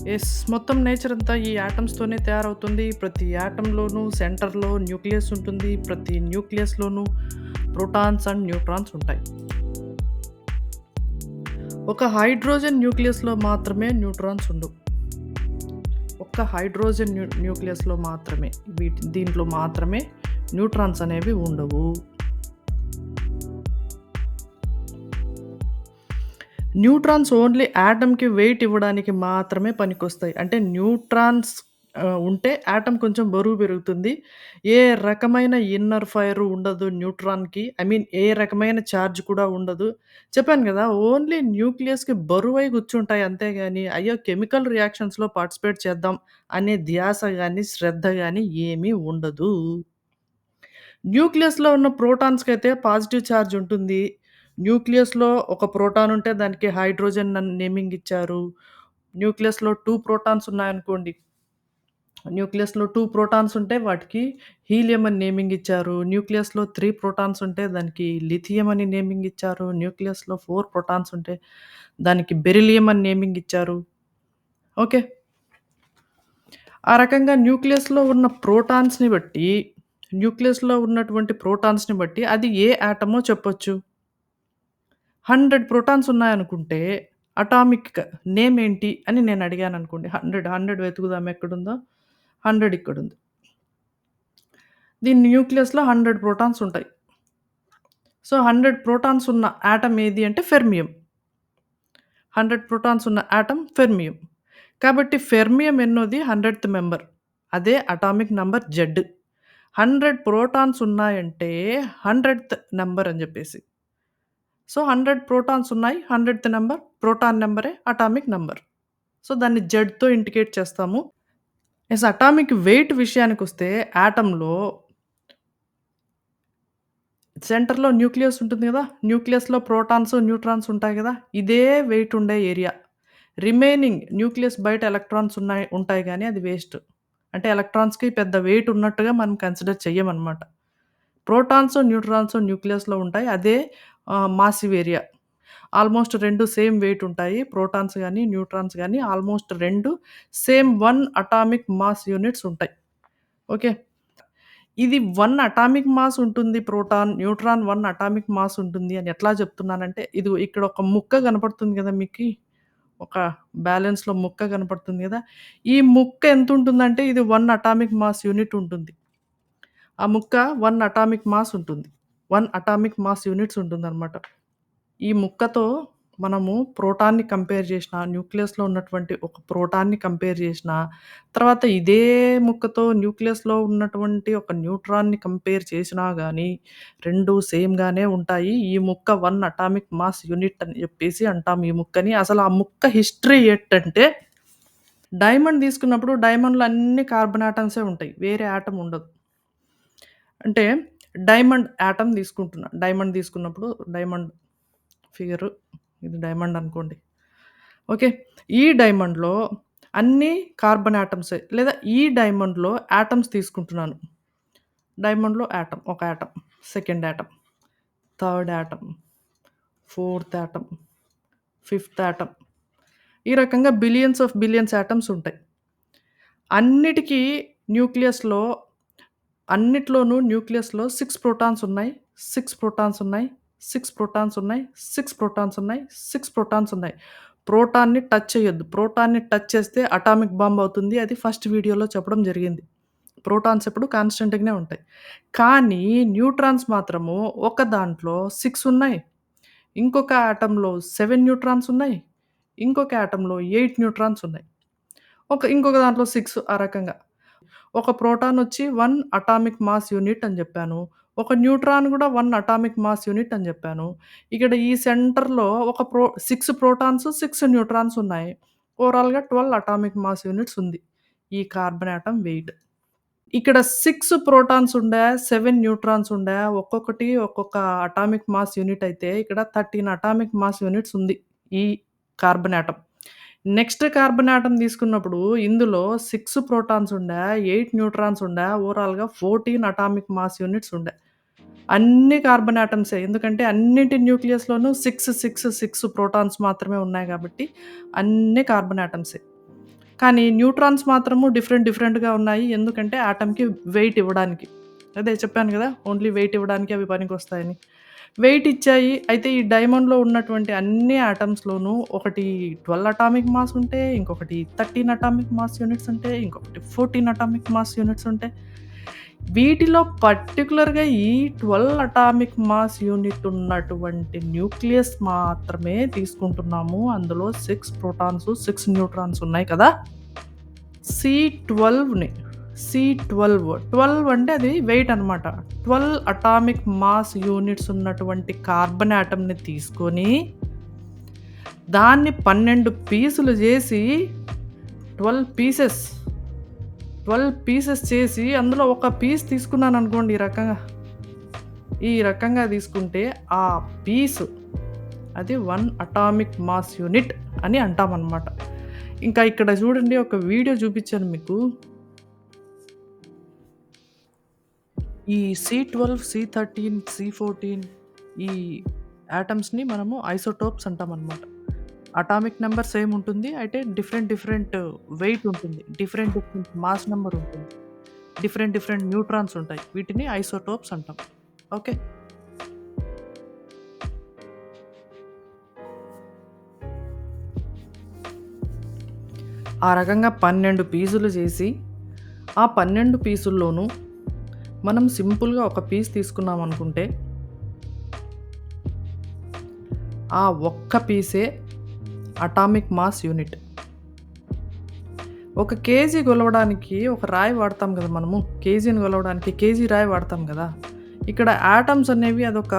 Yes. మొత్తం nature అంతా ఈ యాటమ్స్‌తోనే తయారవుతుంది. ప్రతి యాటమ్‌లోనూ సెంటర్‌లో న్యూక్లియస్ ఉంటుంది. ప్రతి న్యూక్లియస్‌లోనూ ప్రోటాన్స్ అండ్ న్యూట్రాన్స్ ఉంటాయి. ఒక హైడ్రోజన్ న్యూక్లియస్‌లో మాత్రమే న్యూట్రాన్స్ ఉండవు. ఒక్క హైడ్రోజన్ న్యూక్లియస్‌లో మాత్రమే. దీంట్లో మాత్రమే న్యూట్రాన్స్ అనేవి ఉండవు. న్యూట్రాన్స్ ఓన్లీ యాటమ్‌కి వెయిట్ ఇవ్వడానికి మాత్రమే పనికొస్తాయి. అంటే న్యూట్రాన్స్ ఉంటే యాటమ్ కొంచెం బరువు పెరుగుతుంది. ఏ రకమైన ఇన్నర్ ఫైర్ ఉండదు న్యూట్రాన్‌కి. ఐ మీన్ ఏ రకమైన చార్జ్ కూడా ఉండదు. చెప్పాను గదా! ఓన్లీ న్యూక్లియస్‌కి బరువై కూర్చుంటాయి అంతేగాని, అయ్యో! కెమికల్ రియాక్షన్స్‌లో పార్టిసిపేట్ చేద్దాం అనే ధ్యాస గాని, శ్రద్ధ గాని ఏమీ ఉండదు. న్యూక్లియస్‌లో ఉన్న ప్రోటాన్స్‌కైతే పాజిటివ్ చార్జ్ ఉంటుంది. న్యూక్లియస్‌లో ఒక ప్రోటాన్ ఉంటే దానికి హైడ్రోజన్ అని నేమింగ్ ఇచ్చారు. న్యూక్లియస్‌లో 2 ప్రోటాన్స్ ఉన్నాయనుకోండి. న్యూక్లియస్‌లో 2 ప్రోటాన్స్ ఉంటే వాటికి హీలియం అని నేమింగ్ ఇచ్చారు. న్యూక్లియస్‌లో 3 ప్రోటాన్స్ ఉంటే దానికి లిథియం అని నేమింగ్ ఇచ్చారు. న్యూక్లియస్‌లో 4 ప్రోటాన్స్ ఉంటే దానికి బెరిలియం అని నేమింగ్ ఇచ్చారు. ఓకే. ఆ రకంగా న్యూక్లియస్‌లో ఉన్న ప్రోటాన్స్‌ని బట్టి, న్యూక్లియస్‌లో ఉన్నటువంటి ప్రోటాన్స్‌ని బట్టి అది ఏ యాటమో చెప్పొచ్చు. 100 ప్రోటాన్స్ ఉన్నాయనుకుంటే, అటామిక్ నేమ్ ఏంటి అని నేను అడిగాననుకోండి. 100 వెతుకుదాం ఎక్కడుందో. 100 ఇక్కడుంది. దీని న్యూక్లియస్‌లో 100 ప్రోటాన్స్ ఉంటాయి. సో, 100 ప్రోటాన్స్ ఉన్న యాటమ్ ఏది అంటే ఫెర్మియం. 100 ప్రోటాన్స్ ఉన్న యాటమ్ ఫెర్మియం. కాబట్టి ఫెర్మియం ఎన్నోది 100థ్ మెంబర్. అదే అటామిక్ నంబర్ జెడ్. 100 ప్రోటాన్స్ ఉన్నాయంటే 100థ్ నంబర్ అని జెప్పేసి. సో, 100 ప్రోటాన్స్ ఉన్నాయి. 100థ్ నంబర్ ప్రోటాన్ నంబరే అటామిక్ నంబర్. సో, దాన్ని జెడ్‌తో ఇండికేట్ చేస్తాము. అటామిక్ వెయిట్ విషయానికొస్తే యాటమ్‌లో సెంటర్‌లో న్యూక్లియస్ ఉంటుంది గదా! న్యూక్లియస్‌లో ప్రోటాన్స్, న్యూట్రాన్స్ ఉంటాయి గదా! ఇదే వెయిట్ ఉండే ఏరియా. రిమైనింగ్ న్యూక్లియస్ బయట ఎలక్ట్రాన్స్ ఉంటాయి గానీ అది వేస్ట్. అంటే ఎలక్ట్రాన్స్‌కి పెద్ద వెయిట్ ఉన్నట్టుగా మనం కన్సిడర్ చెయ్యమనమాట. ప్రోటాన్స్, న్యూట్రాన్స్ న్యూక్లియస్‌లో ఉంటాయి. అదే massive area. Almost 2 same wait ఉంటాయి. ప్రోటాన్స్ గాని, న్యూట్రాన్స్ గాని almost 2 same 1 atomic mass units ఉంటాయి. ఓకే. ఇది 1 అటామిక్ మాస్ ఉంటుంది ప్రోటాన్, న్యూట్రాన్ 1 అటామిక్ మాస్ ఉంటుంది అని ఎట్లా చెప్తున్నానంటే, ఇదిగో ఇక్కడ ఒక ముక్క కనపడుతుంది గదా! మీకి. ఒక బ్యాలెన్స్‌లో ముక్క కనపడుతుంది గదా! ఈ ముక్క ఎంతుంటుందంటే ఇది 1 అటామిక్ మాస్ యూనిట్ ఉంటుంది. ఆ ముక్క 1 అటామిక్ మాస్ ఉంటుంది. 1 అటామిక్ మాస్ యూనిట్స్ ఉంటుందనమాట. ఈ ముక్కతో మనము ప్రోటాన్‌ని కంపేర్ జేసినా, న్యూక్లియస్‌లో ఉన్నటువంటి ఒక ప్రోటాన్‌ని కంపేర్ జేసినా, తర్వాత ఇదే ముక్కతో న్యూక్లియస్‌లో ఉన్నటువంటి ఒక న్యూట్రాన్‌ని కంపేర్ చేసినా గానీ, 2 సేమ్‌గానే ఉంటాయి. ఈ ముక్క 1 అటామిక్ మాస్ యూనిట్ అని జెప్పేసి అంటాం ఈ ముక్కని. అసలు ఆ ముక్క హిస్టరీ ఏంటంటే, డైమండ్ తీసుకున్నప్పుడు డైమండ్‌లో అన్ని కార్బన్ ఆటమ్సే ఉంటాయి. వేరే ఆటమ్ ఉండదు. అంటే డైమండ్ ఆటమ్ తీసుకుంటున్నా. డైమండ్ తీసుకున్నప్పుడు డైమండ్ ఫిగరు ఇది డైమండ్ అనుకోండి. ఓకే. ఈ డైమండ్‌లో అన్నీ కార్బన్ ఆటమ్సే. లేదా ఈ డైమండ్‌లో ఆటమ్స్ తీసుకుంటున్నాను. డైమండ్‌లో ఆటమ్, ఒక atom, second atom, third atom, fourth atom, fifth atom. ఈ రకంగా బిలియన్స్ ఆఫ్ బిలియన్స్ ఆటమ్స్ ఉంటాయి. అన్నిటికి న్యూక్లియస్‌లో అన్నిట్లోనూ న్యూక్లియస్‌లో 6 ప్రోటాన్స్ ఉన్నాయి. 6 ప్రోటాన్స్ ఉన్నాయి. 6 ప్రోటాన్స్ ఉన్నాయి. 6 ప్రోటాన్స్ ఉన్నాయి. 6 ప్రోటాన్స్ ఉన్నాయి. ప్రోటాన్‌ని టచ్ చేయొద్దు. ప్రోటాన్‌ని టచ్ చేస్తే అటామిక్ బాంబ్ అవుతుంది. అది ఫస్ట్ వీడియోలో చెప్పడం జరిగింది. ప్రోటాన్స్ ఎప్పుడు కాన్స్టెంట్‌గానే ఉంటాయి. కానీ న్యూట్రాన్స్ మాత్రము ఒక దాంట్లో 6 ఉన్నాయి. ఇంకొక ఆటమ్‌లో 7 న్యూట్రాన్స్ ఉన్నాయి. ఇంకొక ఆటమ్‌లో 8 న్యూట్రాన్స్ ఉన్నాయి. ఇంకొక దాంట్లో 6 ఆ రకంగా. ఒక ప్రోటానొచ్చి 1 అటామిక్ మాస్ యూనిట్ అని జెప్పాను. ఒక న్యూట్రాన్ గూడా 1 అటామిక్ మాస్ యూనిట్ అని జెప్పాను. ఇక్కడ ఈ సెంటర్‌లో 6 ప్రోటాన్స్, 6 న్యూట్రాన్స్ ఉన్నాయి. ఓవరాల్‌గా 12 అటామిక్ మాస్ యూనిట్స్ ఉంది. ఈ కార్బన్ ఆటమ్ వెయిట్. ఇక్కడ 6 ప్రోటాన్స్ ఉండా, 7 న్యూట్రాన్స్ ఉండా, ఒక్కొక్కటి ఒక్కొక్క అటామిక్ మాస్ యూనిట్ అయితే ఇక్కడ 13 అటామిక్ మాస్ యూనిట్స్ ఉంది. ఈ carbon atom. Next carbon atom తీసుకున్నప్పుడు ఇందులో 6 ప్రోటాన్స్ ఉండా, 8 న్యూట్రాన్స్ ఉండా, ఓవరాల్‌గా 14 అటామిక్ మాస్ యూనిట్స్ ఉండే. అన్ని కార్బన్ ఆటమ్సే. ఎందుకంటే అన్నిటి న్యూక్లియస్‌లోనూ 6 ప్రోటాన్స్ మాత్రమే ఉన్నాయి గాబట్టి అన్నీ కార్బన్ ఆటమ్సే. కానీ న్యూట్రాన్స్ మాత్రము డిఫరెంట్‌గా ఉన్నాయి. ఎందుకంటే ఆటమ్‌కి వెయిట్ ఇవ్వడానికి. అదే చెప్పాను గదా! ఓన్లీ వెయిట్ ఇవ్వడానికి అవి పనికొస్తాయని. వెయిట్ ఇచ్చాయి. అయితే ఈ డైమండ్‌లో ఉన్నటువంటి అన్ని ఆటమ్స్‌లోనూ ఒకటి 12 అటామిక్ మాస్ ఉంటే, ఇంకొకటి 13 అటామిక్ మాస్ యూనిట్స్ ఉంటే, ఇంకొకటి 14 అటామిక్ మాస్ యూనిట్స్ ఉంటాయి. వీటిలో పర్టిక్యులర్‌గా ఈ 12 అటామిక్ మాస్ యూనిట్ ఉన్నటువంటి న్యూక్లియస్ మాత్రమే తీసుకుంటున్నాము. అందులో 6 ప్రోటాన్స్, 6 న్యూట్రాన్స్ ఉన్నాయి కదా! సి12ని సి12 12 అంటే అది వెయిట్ అనమాట. 12 అటామిక్ మాస్ యూనిట్స్ ఉన్నటువంటి కార్బన్ యాటమ్‌ని తీసుకొని, దాన్ని 12 పీసులు జేసి 12 పీసెస్ 12 పీసెస్ చేసి అందులో ఒక పీస్ తీసుకున్నాననుకోండి ఈ రకంగా తీసుకుంటే ఆ పీసు అది 1 అటామిక్ మాస్ యూనిట్ అని అంటామనమాట. ఇంకా ఇక్కడ చూడండి ఒక వీడియో చూపిచ్చాను మీకు. ఈ సి12, సి13, సి14 ఈ యాటమ్స్‌ని మనము ఐసోటోప్స్ అంటామనమాట. అటామిక్ నంబర్ సేమ్ ఉంటుంది. అయితే డిఫరెంట్ వెయిట్ ఉంటుంది. డిఫరెంట్ మాస్ నంబర్ ఉంటుంది. డిఫరెంట్ న్యూట్రాన్స్ ఉంటాయి. వీటిని ఐసోటోప్స్ అంటాం. ఓకే. ఆ రకంగా 12 పీసులు చేసి, ఆ 12 పీసుల్లోనూ మనం సింపుల్‌గా ఒక పీస్ తీసుకున్నామనుకుంటే, ఆ ఒక్క పీసే అటామిక్ మాస్ యూనిట్. ఒక కేజీ కొలవడానికి ఒక రాయి వాడతాం గదా మనము. కేజీని కొలవడానికి కేజీ రాయి వాడతాం గదా! ఇక్కడ యాటమ్స్ అనేవి అదొక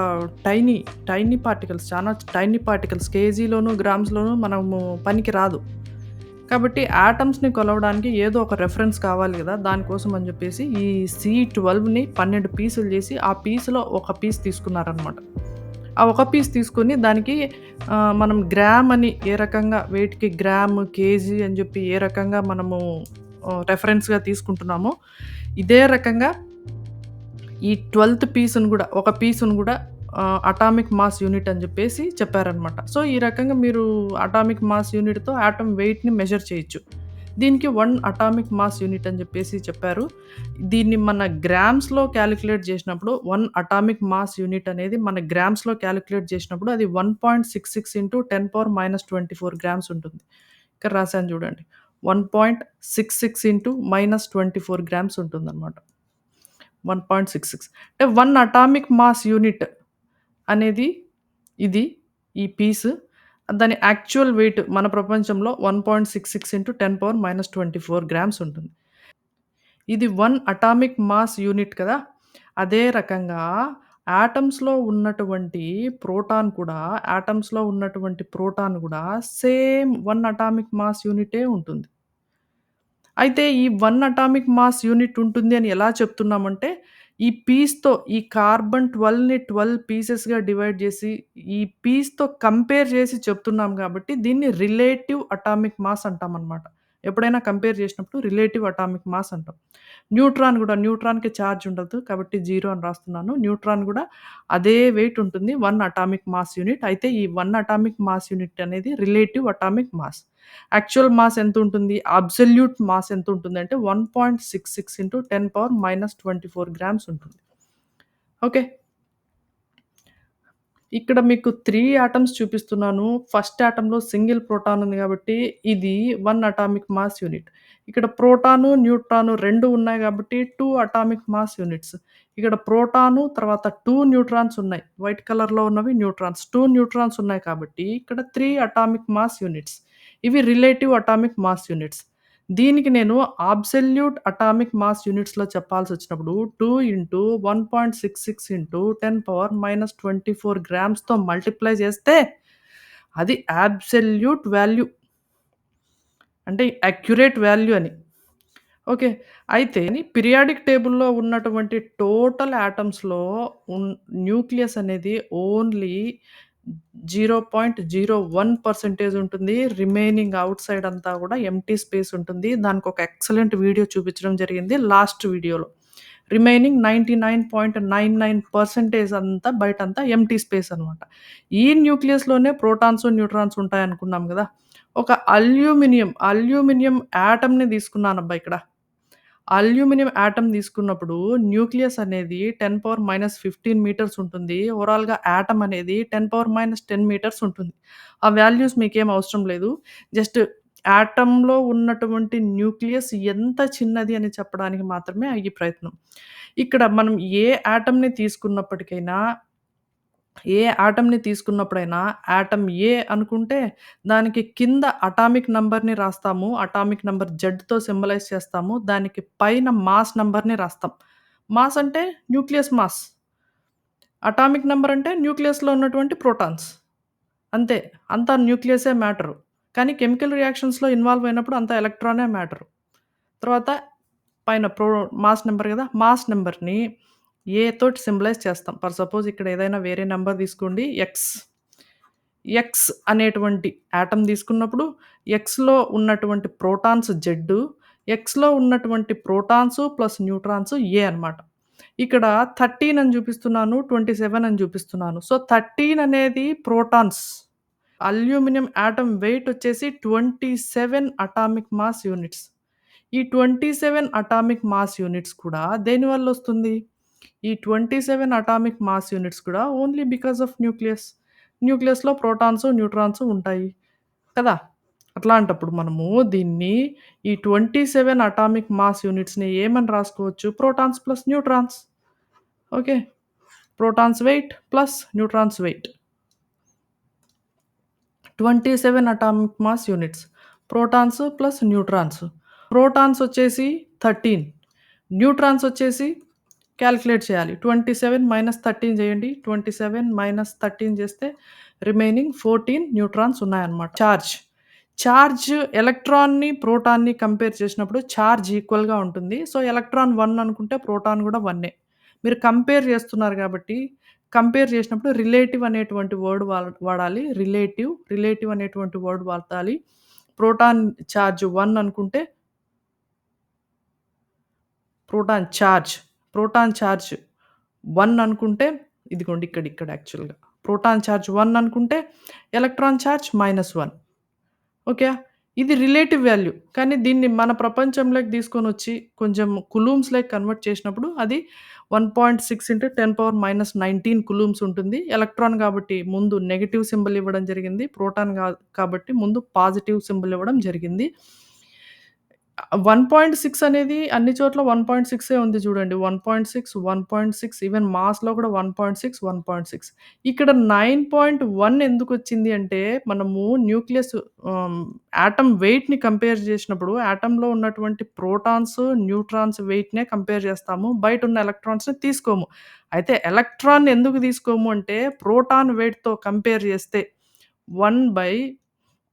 టైనీ పార్టికల్స్. చాలా టైనీ పార్టికల్స్. కేజీలోను, గ్రామ్స్‌లోను మనము పనికి రాదు. కాబట్టి యాటమ్స్‌ని కొలవడానికి ఏదో ఒక రెఫరెన్స్ కావాలి గదా! దానికోసం అని జెప్పేసి ఈ సి12ని 12 పీసులు జేసి, ఆ పీస్‌లో ఒక పీస్ తీసుకున్నారనమాట. ఆ ఒక పీస్ తీసుకొని దానికి మనం గ్రామ్ అని ఏ రకంగా వెయిట్‌కి గ్రామ్, కేజీ అని జెప్పి ఏ రకంగా మనము రెఫరెన్స్‌గా తీసుకుంటున్నామో, ఇదే రకంగా ఈ 12థ్ పీస్‌ని గూడా ఒక పీస్‌ని గూడా అటామిక్ మాస్ యూనిట్ అని జెప్పేసి చెప్పారనమాట. సో, ఈ రకంగా మీరు అటామిక్ మాస్ యూనిట్‌తో ఆటమ్ వెయిట్‌ని మెజర్ చేయొచ్చు. దీనికి 1 అటామిక్ మాస్ యూనిట్ అని జెప్పేసి చెప్పారు. దీన్ని మన గ్రామ్స్‌లో కాలిక్యులేట్ జేసినప్పుడు 1 అటామిక్ మాస్ యూనిట్ అనేది మన గ్రామ్స్‌లో కాలిక్యులేట్ జేసినప్పుడు అది 1.66 ఇంటూ 10⁻24 గ్రామ్స్ ఉంటుంది. ఇక్కడ రాసాను జూడండి. 1.66 ఇంటూ -24 గ్రామ్స్ ఉంటుందనమాట. 1.66 అంటే 1 అటామిక్ మాస్ యూనిట్ అనేది ఇది. ఈ పీస్. దాని యాక్చువల్ వెయిట్ మన ప్రపంచంలో 1.66 ఇంటూ 10⁻24 గ్రామ్స్ ఉంటుంది. ఇది 1 అటామిక్ మాస్ యూనిట్ కదా! అదే రకంగా యాటమ్స్‌లో ఉన్నటువంటి ప్రోటాన్ కూడా సేమ్ 1 అటామిక్ మాస్ యూనిటే ఉంటుంది. అయితే ఈ 1 అటామిక్ మాస్ యూనిట్ ఉంటుంది అని ఎలా చెప్తున్నామంటే, ఈ కార్బన్ 12ని 12 పీసెస్‌గా డివైడ్ జేసి, ఈ పీస్‌తో కంపేర్ జేసి చెప్తున్నాం గాబట్టి, దీన్ని రిలేటివ్ అటామిక్ మాస్ అంటామనమాట. ఎప్పుడైనా కంపేర్ జేసినప్పుడు రిలేటివ్ అటామిక్ మాస్ అంటాం. న్యూట్రాన్‌కి చార్జ్ ఉండదు. కాబట్టి 0 అని రాస్తున్నాను. న్యూట్రాన్ గూడా అదే వెయిట్ ఉంటుంది. 1 అటామిక్ మాస్ యూనిట్. అయితే ఈ 1 అటామిక్ మాస్ యూనిట్ అనేది relative atomic mass. Actual mass ఎంతుంటుంది? అబ్సొల్యూట్ మాస్ ఎంతుంటుందంటే 1.66 ఇంటూ 10⁻24 గ్రామ్స్ ఉంటుంది. ఓకే. ఇక్కడ మీకు 3 ఆటమ్స్ చూపిస్తున్నాను. ఫస్ట్ ఆటమ్‌లో సింగిల్ ప్రోటాన్ ఉంది గాబట్టి, ఇది 1 అటామిక్ మాస్ యూనిట్. ఇక్కడ ప్రోటాను, న్యూట్రాను 2 ఉన్నాయి గాబట్టి 2 అటామిక్ మాస్ యూనిట్స్. ఇక్కడ ప్రోటాను, తర్వాత 2 న్యూట్రాన్స్ ఉన్నాయి. వైట్ కలర్‌లో ఉన్నవి న్యూట్రాన్స్. 2 న్యూట్రాన్స్ ఉన్నాయి కాబట్టి, ఇక్కడ 3 అటామిక్ మాస్ యూనిట్స్. ఇవి రిలేటివ్ అటామిక్ మాస్ యూనిట్స్. దీనికి నేను అబ్సొల్యూట్ అటామిక్ మాస్ యూనిట్స్‌లో చెప్పాల్సొచ్చినప్పుడు 2 ఇంటూ 1.66 ఇంటూ 10⁻24 గ్రామ్స్‌తో మల్టిప్లై చేస్తే అది అబ్సొల్యూట్ వాల్యూ. అంటే అక్యురేట్ వాల్యూ అని. ఓకే. అయితే పీరియాడిక్ టేబుల్‌లో ఉన్నటువంటి టోటల్ యాటమ్స్‌లో ఉన్ న్యూక్లియస్ అనేది ఓన్లీ 0.01% ఉంటుంది. రిమైనింగ్ ఔట్ సైడ్ అంతా గూడా ఎంప్టీ స్పేస్ ఉంటుంది. దానికొక ఎక్సలెంట్ వీడియో చూపించడం జరిగింది లాస్ట్ వీడియోలో. రిమైనింగ్ 99.99% అంతా బయటంతా ఎంప్టీ స్పేస్ అనమాట. ఈ న్యూక్లియస్‌లోనే ప్రోటాన్స్, న్యూట్రాన్స్ ఉంటాయనుకున్నాం గదా! ఒక అల్యూమినియం యాటమ్‌ని తీసుకున్నానబ్బా ఇక్కడ. అల్యూమినియం యాటమ్ తీసుకున్నప్పుడు న్యూక్లియస్ అనేది 10⁻15 మీటర్స్ ఉంటుంది. ఓవరాల్‌గా యాటమ్ అనేది 10⁻10 మీటర్స్ ఉంటుంది. ఆ వాల్యూస్ మీకేం అవసరం లేదు. జస్ట్ యాటమ్‌లో ఉన్నటువంటి న్యూక్లియస్ ఎంత చిన్నది అని చెప్పడానికి మాత్రమే ఈ ప్రయత్నం. ఇక్కడ మనం ఏ యాటమ్‌ని తీసుకున్నప్పుడైనా యాటమ్ ఏ అనుకుంటే దానికి కింద అటామిక్ నంబర్‌ని రాస్తాము. అటామిక్ నంబర్ జెడ్‌తో సింబలైజ్ చేస్తాము. దానికి పైన మాస్ నంబర్‌ని రాస్తాం. మాస్ అంటే న్యూక్లియస్ మాస్. అటామిక్ నంబర్ అంటే న్యూక్లియస్‌లో ఉన్నటువంటి ప్రోటాన్స్. అంతే. అంతా న్యూక్లియసే మ్యాటరు. కానీ కెమికల్ రియాక్షన్స్‌లో ఇన్వాల్వ్ అయినప్పుడు అంతా ఎలక్ట్రానే మ్యాటరు. తర్వాత పైన మాస్ నంబర్ గదా! మాస్ నంబర్‌ని ఏ తోటి సింబలైజ్ చేస్తాం. ఫర్ సపోజ్ ఇక్కడ ఏదైనా వేరే నంబర్ తీసుకోండి ఎక్స్. ఎక్స్ అనేటువంటి యాటమ్ తీసుకున్నప్పుడు ఎక్స్‌లో ఉన్నటువంటి ప్రోటాన్స్ జెడ్, ఎక్స్‌లో ఉన్నటువంటి ప్రోటాన్స్ ప్లస్ న్యూట్రాన్స్ ఏ అనమాట. ఇక్కడ 13 అని చూపిస్తున్నాను. 27 అని చూపిస్తున్నాను. సో, 13 అనేది ప్రోటాన్స్. అల్యూమినియం యాటమ్ వెయిట్ వచ్చేసి 27 అటామిక్ మాస్ యూనిట్స్. ఈ 27 అటామిక్ మాస్ యూనిట్స్ కూడా దేనివల్లొస్తుంది? ఈ 27 అటామిక్ మాస్ యూనిట్స్ కూడా ఓన్లీ బికాస్ ఆఫ్ న్యూక్లియస్. న్యూక్లియస్‌లో ప్రోటాన్స్, న్యూట్రాన్స్ ఉంటాయి కదా! అట్లాంటప్పుడు మనము దీన్ని ఈ 27 అటామిక్ మాస్ యూనిట్స్‌ని ఏమని రాసుకోవచ్చు? Protons plus neutrons. Okay. Protons weight plus neutrons weight. 27 atomic mass units. Protons plus neutrons. Protons వచ్చేసి 13. న్యూట్రాన్స్ వచ్చేసి కాలిక్యులేట్ చేయాలి. 27 - 13 చేయండి. 27 - 13 చేస్తే రిమైనింగ్ 14 న్యూట్రాన్స్ ఉన్నాయన్నమాట. చార్జ్ ఎలక్ట్రాన్‌ని, ప్రోటాన్‌ని కంపేర్ చేసినప్పుడు చార్జ్ ఈక్వల్‌గా ఉంటుంది. సో, ఎలక్ట్రాన్ 1 అనుకుంటే ప్రోటాన్ కూడా 1 మీరు కంపేర్ చేస్తున్నారు కాబట్టి, కంపేర్ చేసినప్పుడు రిలేటివ్ అనేటువంటి వర్డ్ వాడాలి. రిలేటివ్ అనేటువంటి వర్డ్ వాడాలి. ప్రోటాన్ చార్జ్ 1 అనుకుంటే ప్రోటాన్ చార్జ్, ప్రోటాన్ చార్జ్ 1 అనుకుంటే ఇదిగోండి ఇక్కడ యాక్చువల్‌గా. ప్రోటాన్ చార్జ్ 1 అనుకుంటే ఎలక్ట్రాన్ చార్జ్ -1. ఓకే. ఇది రిలేటివ్ వాల్యూ. కానీ దీన్ని మన ప్రపంచంలోకి తీసుకొనొచ్చి కొంచెం కులూమ్స్‌లోకి కన్వర్ట్ చేసినప్పుడు అది 1.6 × 10⁻19 కులూమ్స్ ఉంటుంది. ఎలక్ట్రాన్ కాబట్టి ముందు నెగెటివ్ సింబల్ ఇవ్వడం జరిగింది. ప్రోటాన్ కాబట్టి ముందు పాజిటివ్ సింబల్ ఇవ్వడం జరిగింది. 1.6 అనేది అన్ని చోట్ల 1.6 ఉంది చూడండి. 1.6, 1.6 ఈవెన్ మాస్‌లో కూడా 1.6, 1.6 ఇక్కడ 9.1 ఎందుకొచ్చింది అంటే మనము న్యూక్లియస్ యాటమ్ వెయిట్‌ని కంపేర్ చేసినప్పుడు యాటమ్‌లో ఉన్నటువంటి ప్రోటాన్స్, న్యూట్రాన్స్ వెయిట్‌నే కంపేర్ చేస్తాము. బయటున్న ఎలక్ట్రాన్స్‌ని తీసుకోము. అయితే ఎలక్ట్రాన్ ఎందుకు తీసుకోము అంటే ప్రోటాన్ వెయిట్‌తో కంపేర్ చేస్తే 1 బై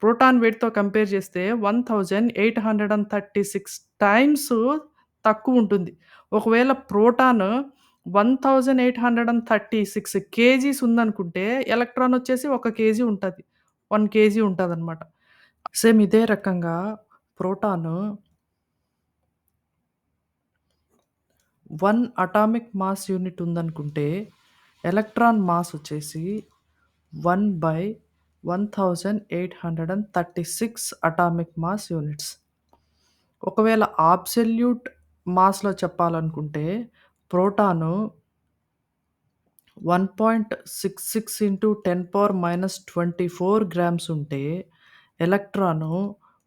ప్రోటాన్ వెయిట్‌తో కంపేర్ చేస్తే 1836 టైమ్స్ తక్కువుంటుంది. ఒకవేళ ప్రోటాన్ 1836 కేజీస్ ఉందనుకుంటే, ఎలక్ట్రాన్ వచ్చేసి 1 కేజీ ఉంటది. 1 కేజీ ఉంటదనమాట. సేమ్ ఇదే రకంగా ప్రోటాను 1 అటామిక్ మాస్ యూనిట్ ఉందనుకుంటే, ఎలక్ట్రాన్ మాస్ వచ్చేసి 1/1836 అటామిక్ మాస్ యూనిట్స్. ఒకవేళ అబ్సల్యూట్ మాస్‌లో చెప్పాలనుకుంటే ప్రోటాను 1.66 ఇంటూ 10⁻24 గ్రామ్స్ ఉంటే, electron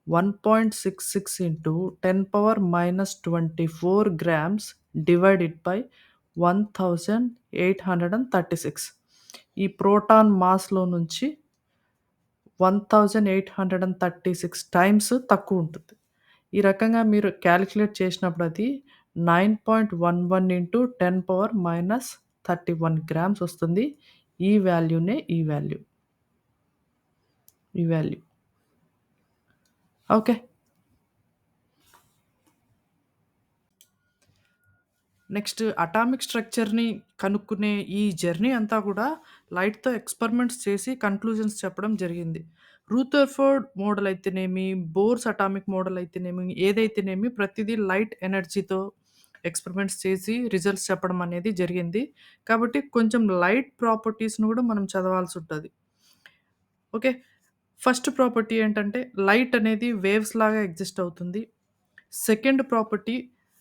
1.66 into 10⁻24 grams divided by 1836 ఈ ప్రోటాన్ మాస్‌లో నుంచి 1836 టైమ్స్ తక్కువుంటుంది. ఈ రకంగా మీరు కాలిక్యులేట్ చేసినప్పుడు అది 9.11 ఇంటూ 10⁻31 గ్రామ్స్ వస్తుంది. ఈ వాల్యూనే ఈ వాల్యూ. ఈ వాల్యూ. ఓకే. నెక్స్ట్ అటామిక్ స్ట్రక్చర్‌ని కనుక్కునే ఈ జర్నీ అంతా కూడా లైట్‌తో ఎక్స్‌పెరిమెంట్స్ చేసి కన్‌క్లూజన్స్ చెప్పడం జరిగింది. రూథర్‌ఫోర్డ్ మోడల్ అయితేనేమి, బోర్స్ అటామిక్ మోడల్ అయితేనేమి, ఏదైతేనేమి ప్రతిదీ లైట్ ఎనర్జీతో ఎక్స్‌పెరిమెంట్స్ చేసి రిజల్ట్స్ చెప్పడం అనేది జరిగింది. కాబట్టి కొంచెం లైట్ ప్రాపర్టీస్‌ని గూడా మనం చదవాల్సుంటది. ఓకే. ఫస్ట్ ప్రాపర్టీ ఏంటంటే లైట్ అనేది వేవ్స్ లాగా ఎగ్జిస్ట్ అవుతుంది. సెకండ్ ప్రాపర్టీ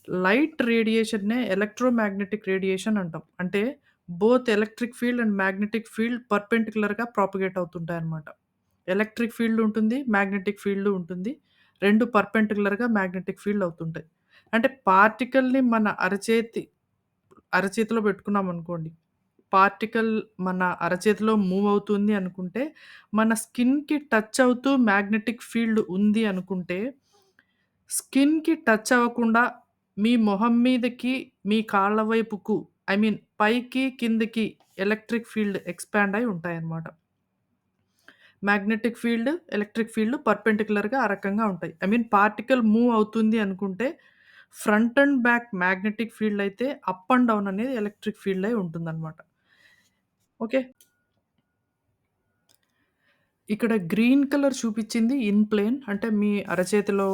లైట్ రేడియేషన్‌నే ఎలక్ట్రోమాగ్నెటిక్ రేడియేషన్ అంటాం. అంటే both electric field and magnetic field పర్పెండిక్యులర్‌గా ప్రాపగేట్ అవుతుంటాయన్నమాట. ఎలక్ట్రిక్ ఫీల్డ్ ఉంటుంది. మాగ్నెటిక్ ఫీల్డ్ ఉంటుంది. 2 పర్పెండిక్యులర్‌గా మాగ్నెటిక్ ఫీల్డ్ అవుతుంటాయి. అంటే పార్టికల్‌ని మన అరచేతిలో పెట్టుకున్నామనుకోండి. పార్టికల్ మన అరచేతిలో మూవ్ అవుతుంది అనుకుంటే, మన స్కిన్‌కి టచ్ అవుతూ మాగ్నెటిక్ ఫీల్డ్ ఉంది అనుకుంటే, స్కిన్‌కి టచ్ అవ్వకుండా మీ మొహం మీదకి, మీ కాళ్ళ వైపుకు పైకి, కిందకి ఎలక్ట్రిక్ ఫీల్డ్ ఎక్స్‌పాండ్ అయ్యి ఉంటాయన్నమాట. మాగ్నెటిక్ ఫీల్డ్, ఎలక్ట్రిక్ ఫీల్డ్ పర్పెండిక్యులర్‌గా ఆ రకంగా ఉంటాయి. పార్టికల్ మూవ్ అవుతుంది అనుకుంటే, front and back magnetic field అయితే, అప్ అండ్ డౌన్ అనేది ఎలక్ట్రిక్ ఫీల్డ్ అయి ఉంటుందన్నమాట. ఓకే. ఇక్కడ గ్రీన్ కలర్ చూపిచ్చింది ఇన్ ప్లేన్. అంటే మీ అరచేతిలో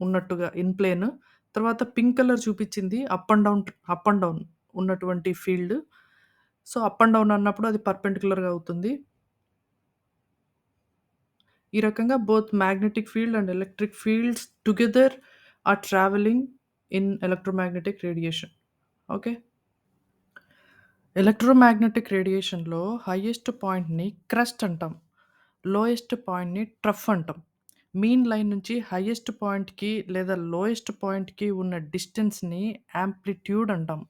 ఉన్నట్టుగా ఇన్ ప్లేన్. తర్వాత పింక్ కలర్ చూపిచ్చింది అప్ అండ్ డౌన్ ఉన్నటువంటి field. So, up and down అన్నప్పుడు అది పర్పెండిక్యులర్‌గా అవుతుంది. ఈ రకంగా both magnetic field and electric fields together are travelling in electromagnetic radiation. Okay. Electromagnetic రేడియేషన్‌లో హైయెస్ట్ పాయింట్‌ని క్రస్ట్ అంటాం. లోయెస్ట్ పాయింట్‌ని ట్రఫ్ అంటాం. మీన్ లైన్ నుంచి హైయెస్ట్ పాయింట్‌కి లేదా లోయెస్ట్ పాయింట్‌కి ఉన్న డిస్టెన్స్‌ని యాంప్లిట్యూడ్ అంటాం.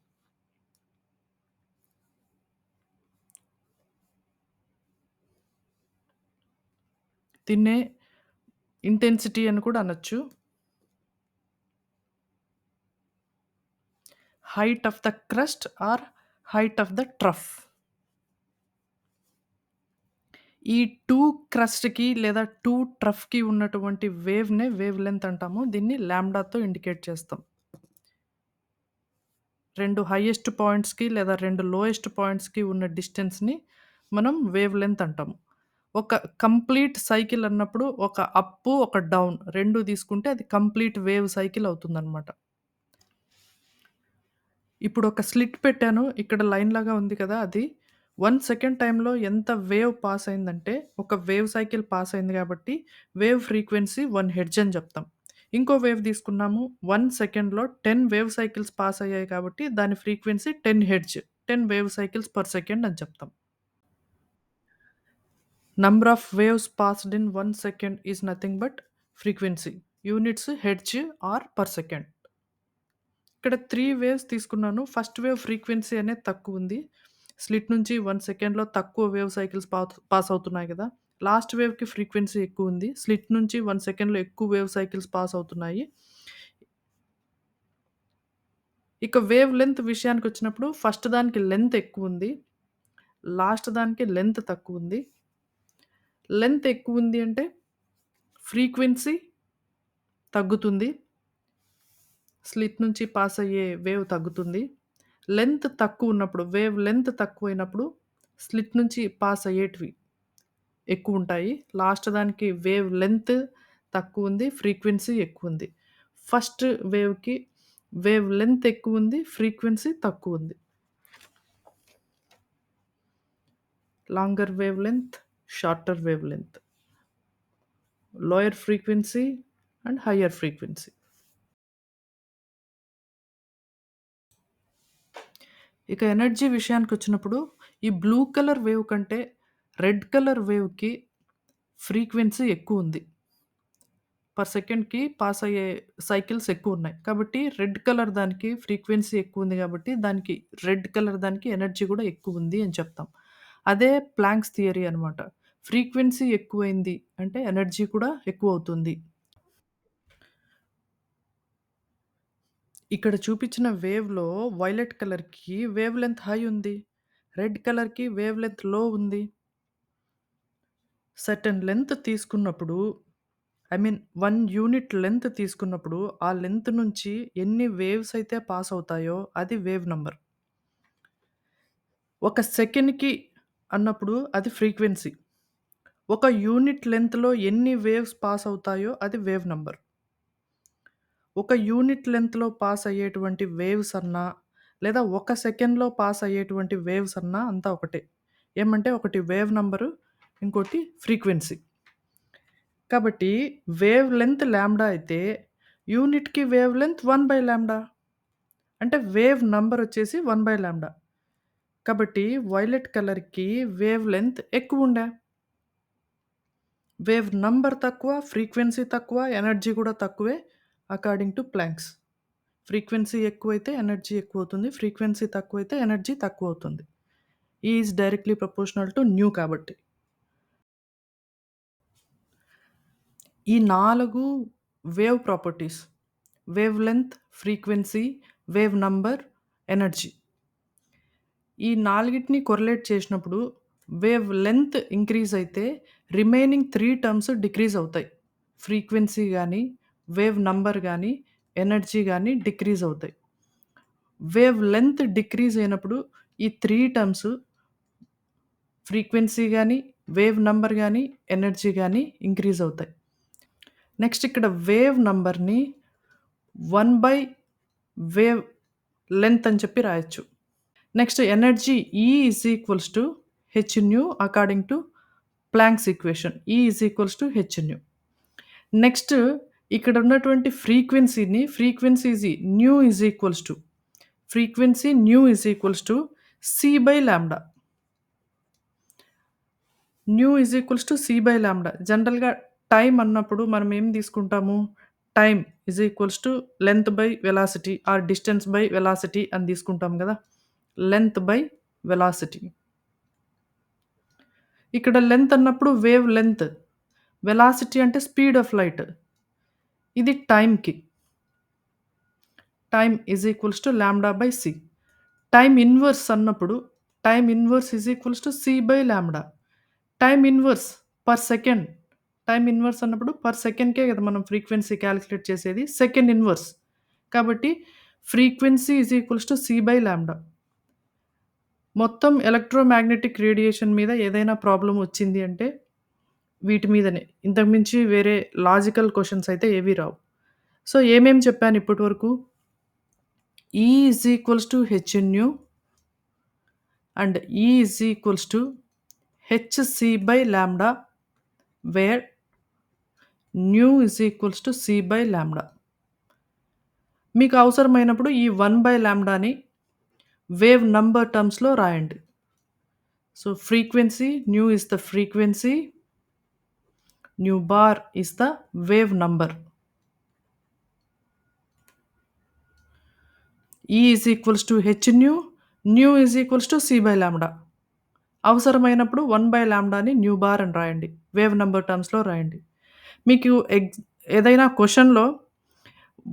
దీన్నే ఇంటెన్సిటీ అని కూడా అనొచ్చు. Height of the crest or height of the trough. ఈ 2 క్రస్ట్‌కి లేదా 2 ట్రఫ్‌కి ఉన్నటువంటి వేవ్‌నే వేవ్ లెంత్ అంటాము. దీన్ని లాంబ్డాతో ఇండికేట్ చేస్తాం. 2 హైయెస్ట్ పాయింట్స్‌కి లేదా 2 లోయెస్ట్ పాయింట్స్‌కి ఉన్న డిస్టెన్స్‌ని మనం వేవ్ లెంత్ అంటాము. ఒక కంప్లీట్ సైకిల్ అన్నప్పుడు ఒక అప్, ఒక డౌన్ 2 తీసుకుంటే అది కంప్లీట్ వేవ్ సైకిల్ అవుతుందనమాట. ఇప్పుడొక స్లిట్ పెట్టాను. ఇక్కడ లైన్‌లాగా ఉంది కదా! అది 1 సెకండ్ టైమ్‌లో ఎంత వేవ్ పాస్ అయిందంటే, ఒక వేవ్ సైకిల్ పాస్ అయింది కాబట్టి, వేవ్ ఫ్రీక్వెన్సీ 1 హెర్ట్జ్ అని చెప్తాం. ఇంకో వేవ్ తీసుకున్నాము. 1 సెకండ్‌లో 10 వేవ్ సైకిల్స్ పాస్ అయ్యాయి కాబట్టి, దాని frequency 10 hertz. 10 wave cycles per second అని చెప్తాం. Number of waves passed in 1 second is nothing but frequency. Units hertz or per second. ఇక్కడ 3 వేవ్స్ తీసుకున్నాను. ఫస్ట్ వేవ్ ఫ్రీక్వెన్సీ అనేది తక్కువుంది. స్లిట్ నుంచి 1 సెకండ్‌లో తక్కువ వేవ్ సైకిల్స్ పాస్ అవుతున్నాయి గదా! లాస్ట్ వేవ్‌కి ఫ్రీక్వెన్సీ ఎక్కువుంది. స్లిట్ నుంచి 1 సెకండ్‌లో ఎక్కువ వేవ్ సైకిల్స్ పాస్ అవుతున్నాయి. ఇక వేవ్ లెంత్ విషయానికొచ్చినప్పుడు ఫస్ట్ దానికి లెంత్ ఎక్కువుంది. లాస్ట్ దానికి లెంత్ తక్కువుంది. లెంత్ ఎక్కువుంది అంటే ఫ్రీక్వెన్సీ తగ్గుతుంది. స్లిట్ నుంచి పాస్ అయ్యే వేవ్ తగ్గుతుంది. లెంత్ తక్కువున్నప్పుడు, వేవ్ లెంత్ తక్కువైనప్పుడు స్లిట్ నుంచి పాస్ అయ్యేటివి ఎక్కువుంటాయి. లాస్ట్ దానికి వేవ్ లెంత్ తక్కువుంది. ఫ్రీక్వెన్సీ ఎక్కువుంది. ఫస్ట్ వేవ్‌కి వేవ్ లెంత్ ఎక్కువుంది. ఫ్రీక్వెన్సీ తక్కువుంది. Longer wave length, shorter wave length, lower frequency and higher frequency. ఇక ఎనర్జీ విషయానికొచ్చినప్పుడు ఈ బ్లూ కలర్ వేవ్ కంటే రెడ్ కలర్ వేవ్‌కి ఫ్రీక్వెన్సీ ఎక్కువుంది. పర్ సెకండ్‌కి పాస్ అయ్యే సైకిల్స్ ఎక్కువున్నాయి. కాబట్టి రెడ్ కలర్ దానికి ఫ్రీక్వెన్సీ ఎక్కువుంది గాబట్టి, దానికి రెడ్ కలర్ దానికి ఎనర్జీ గూడా ఎక్కువుంది అని చెప్తాం. అదే ప్లాంక్స్ థియరీ అనమాట. ఫ్రీక్వెన్సీ ఎక్కువైంది అంటే ఎనర్జీ కూడా ఎక్కువవుతుంది. ఇక్కడ చూపించిన వేవ్‌లో వైలెట్ కలర్‌కి వేవ్ లెంత్ హై ఉంది. రెడ్ కలర్‌కి వేవ్ లెంత్ లో ఉంది. సర్టెన్ లెంత్ తీసుకున్నప్పుడు 1 యూనిట్ లెంత్ తీసుకున్నప్పుడు, ఆ లెంత్ నుంచి ఎన్ని వేవ్స్ అయితే పాస్ అవుతాయో అది వేవ్ నంబర్. ఒక సెకండ్‌కి అన్నప్పుడు అది ఫ్రీక్వెన్సీ. ఒక యూనిట్ లెంగ్త్‌లో ఎన్ని వేవ్స్ పాస్ అవుతాయో అది వేవ్ నంబర్. ఒక యూనిట్ లెంగ్త్‌లో పాస్ అయ్యేటువంటి వేవ్స్ అన్నా, లేదా ఒక సెకండ్‌లో పాస్ అయ్యేటువంటి వేవ్స్ అన్నా అంతా ఒకటే. ఏమంటే ఒకటి వేవ్ నంబరు, ఇంకోటి ఫ్రీక్వెన్సీ. కాబట్టి వేవ్ లెంగ్త్ లాంబ్డా అయితే యూనిట్‌కి వేవ్ లెంగ్త్ 1/లాంబ్డా. అంటే వేవ్ నంబర్ వచ్చేసి 1/లాంబ్డా. కాబట్టి వైలెట్ కలర్‌కి వేవ్ లెంగ్త్ ఎక్కువుండా. వేవ్ నంబర్ తక్కువ, ఫ్రీక్వెన్సీ తక్కువ, ఎనర్జీ కూడా తక్కువే అకార్డింగ్ టు ప్లాంక్స్. ఫ్రీక్వెన్సీ ఎక్కువైతే ఎనర్జీ ఎక్కువవుతుంది. ఫ్రీక్వెన్సీ తక్కువైతే ఎనర్జీ తక్కువవుతుంది. ఈ is directly proportional to new కాబట్టి. ఈ 4 wave properties. Wave length, frequency, wave number, energy. ఈ నాలుగిటిని కొరిలేట్ చేసినప్పుడు వేవ్ లెంగ్త్ ఇంక్రీజ్ అయితే రిమైనింగ్ 3 టర్మ్స్ డిక్రీజ్ అవుతాయి. ఫ్రీక్వెన్సీ గాని, వేవ్ నంబర్ గాని, ఎనర్జీ గాని డిక్రీజ్ అవుతాయి. వేవ్ లెంగ్త్ డిక్రీజ్ అయినప్పుడు ఈ 3 టర్మ్స్ ఫ్రీక్వెన్సీ గాని, వేవ్ నంబర్ గాని, ఎనర్జీ గాని ఇంక్రీజ్ అవుతాయి. నెక్స్ట్ ఇక్కడ వేవ్ నంబర్‌ని 1 బై వేవ్ లెంగ్త్ అని చెప్పి రాయొచ్చు. Next energy E is equals to h nu according to Planck's equation. E is equals to h nu. Next ఇక్కడ ఉన్నటువంటి frequency nu is equals to C by lambda. Nu is equals to C by lambda. జనరల్‌గా time అన్నప్పుడు మనం ఏం తీసుకుంటాము? Time is equals to length by velocity are distance by velocity అని తీసుకుంటాం గదా! Length by velocity. ఇక్కడ లెంగ్త్ అన్నప్పుడు వేవ్ లెంగ్త్. వెలాసిటీ అంటే స్పీడ్ ఆఫ్ లైట్. ఇది టైమ్‌కి. Time is equals to lambda by C. Time inverse అన్నప్పుడు time inverse is equals to C by lambda. Time inverse per second. Time inverse అన్నప్పుడు per సెకండ్‌కే కదా మనం frequency calculate చేసేది. Second inverse. కాబట్టి frequency is equals to C by lambda. మొత్తం electromagnetic radiation మీద ఏదైనా ప్రాబ్లమ్ వచ్చింది అంటే వీటి మీదనే. ఇంతకు మించి వేరే లాజికల్ క్వెషన్స్ అయితే ఏవి రావు. సో, ఏమేం చెప్పాను ఇప్పటి వరకు? E is equals to h nu and E is equals to h c by lambda where nu is equals to C by lambda. మీకు అవసరమైనప్పుడు ఈ 1 బై లాంబ్డాని వేవ్ నంబర్ టర్మ్స్‌లో రాయండి. So, frequency nu is the frequency, nu bar is the wave number. E is equals to h nu, nu is equals to C by lambda. అవసరమైనప్పుడు 1 by లాంబ్డాని new bar అని రాయండి. Wave number టర్మ్స్‌లో రాయండి. మీకు ఏదైనా క్వెషన్‌లో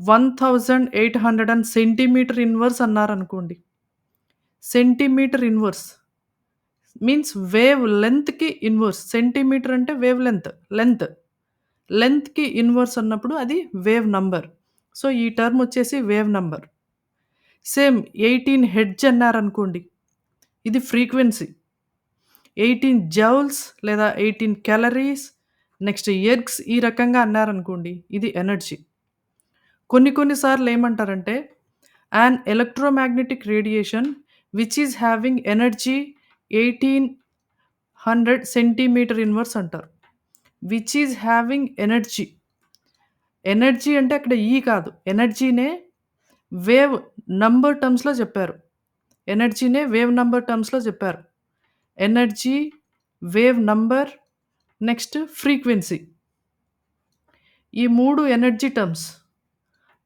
1800 సెంటీమీటర్ ఇన్వర్స్ అన్నారనుకోండి. Centimetre inverse means wave లెంగ్త్‌కి ఇన్వర్స్. సెంటీమీటర్ అంటే వేవ్ లెంగ్త్. లెంగ్త్. లెంగ్త్‌కి ఇన్వర్స్ అన్నప్పుడు అది వేవ్ నంబర్. సో, ఈ టర్మ్ వచ్చేసి వేవ్ నంబర్. సేమ్ 18 హెర్ట్జ్ అన్నారనుకోండి. ఇది ఫ్రీక్వెన్సీ. 18 జౌల్స్ లేదా 18 క్యాలరీస్, నెక్స్ట్ ఎర్గ్స్ ఈ రకంగా అన్నారనుకోండి. ఇది ఎనర్జీ. కొన్ని సార్లు ఏమంటారంటే an electromagnetic radiation which is having energy 1800 centimetre inverse అంటారు. Which is having energy. Energy అంటే అక్కడ ఈ కాదు. ఎనర్జీనే వేవ్ నంబర్ టర్మ్స్‌లో చెప్పారు. ఎనర్జీనే వేవ్ నంబర్ టర్మ్స్‌లో చెప్పారు. Energy, wave number, next frequency. ఈ 3 ఎనర్జీ టర్మ్స్.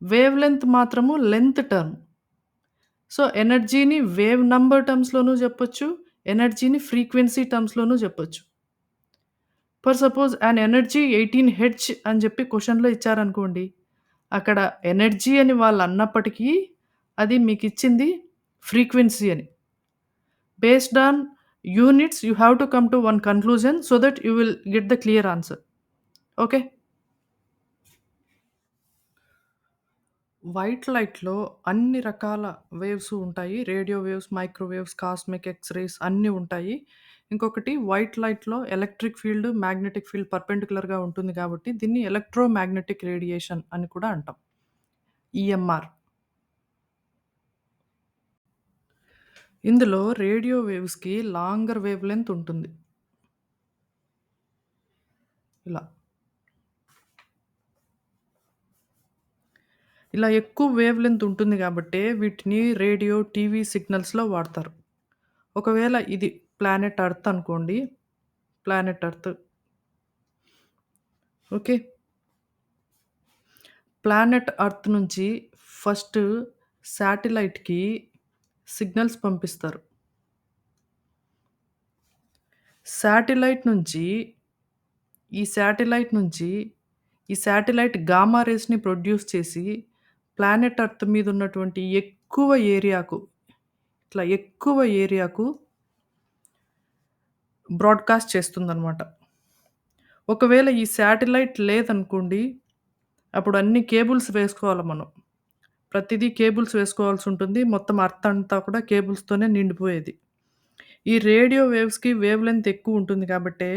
వేవ్ లెంగ్త్ మాత్రము లెంగ్త్ టర్మ్. సో, ఎనర్జీని వేవ్ నంబర్ టర్మ్స్‌లోనూ చెప్పొచ్చు. ఎనర్జీని ఫ్రీక్వెన్సీ టర్మ్స్‌లోనూ చెప్పొచ్చు. For suppose an energy 18 hertz అని చెప్పి క్వెషన్‌లో ఇచ్చారనుకోండి. అక్కడ ఎనర్జీ అని వాళ్ళన్నప్పటికీ అది మీకిచ్చింది ఫ్రీక్వెన్సీ అని. Based on units you have to come to one conclusion so that you will get the clear answer. Okay. White లైట్‌లో అన్ని రకాల వేవ్స్ ఉంటాయి. Radio waves, microwaves, cosmic X-race అన్నీ ఉంటాయి. ఇంకొకటి వైట్ లైట్‌లో ఎలక్ట్రిక్ ఫీల్డ్, మాగ్నెటిక్ ఫీల్డ్ పర్పెండిక్యులర్‌గా ఉంటుంది కాబట్టి దీన్ని ఎలక్ట్రోమాగ్నెటిక్ రేడియేషన్ అని కూడా అంటాం. ఈఎంఆర్. ఇందులో రేడియో వేవ్స్‌కి లాంగర్ వేవ్ లెంత్ ఉంటుంది. ఇలా. ఇలా ఎక్కువ వేవ్ లెంత్ ఉంటుంది గాబట్టే వీటిని రేడియో, టీవీ సిగ్నల్స్‌లో వాడతారు. ఒకవేళ ఇది ప్లానెట్ ఎర్త్ అనుకోండి. Planet earth. Okay. Planet earth నుంచి ఫస్ట్ శాటిలైట్‌కి సిగ్నల్స్ పంపిస్తారు. శాటిలైట్ నుంచి ఈ శాటిలైట్ నుంచి ఈ శాటిలైట్ గామా రేస్‌ని ప్రొడ్యూస్ చేసి ప్లానెట్ ఎర్త్ మీద ఉన్నటువంటి ఎక్కువ ఏరియాకు, ఇట్లా ఎక్కువ ఏరియాకు బ్రాడ్‌కాస్ట్ చేస్తుందనమాట. ఒకవేళ ఈ శాటిలైట్ లేదనుకోండి, అప్పుడు అన్ని కేబుల్స్ వేసుకోవాలి మనం. ప్రతిదీ కేబుల్స్ వేసుకోవాల్సుంటుంది. మొత్తం ఎర్త్ అంతా కూడా కేబుల్స్‌తోనే నిండిపోయేది. ఈ రేడియో వేవ్స్‌కి వేవ్ లెంత్ ఎక్కువుంటుంది కాబట్టే,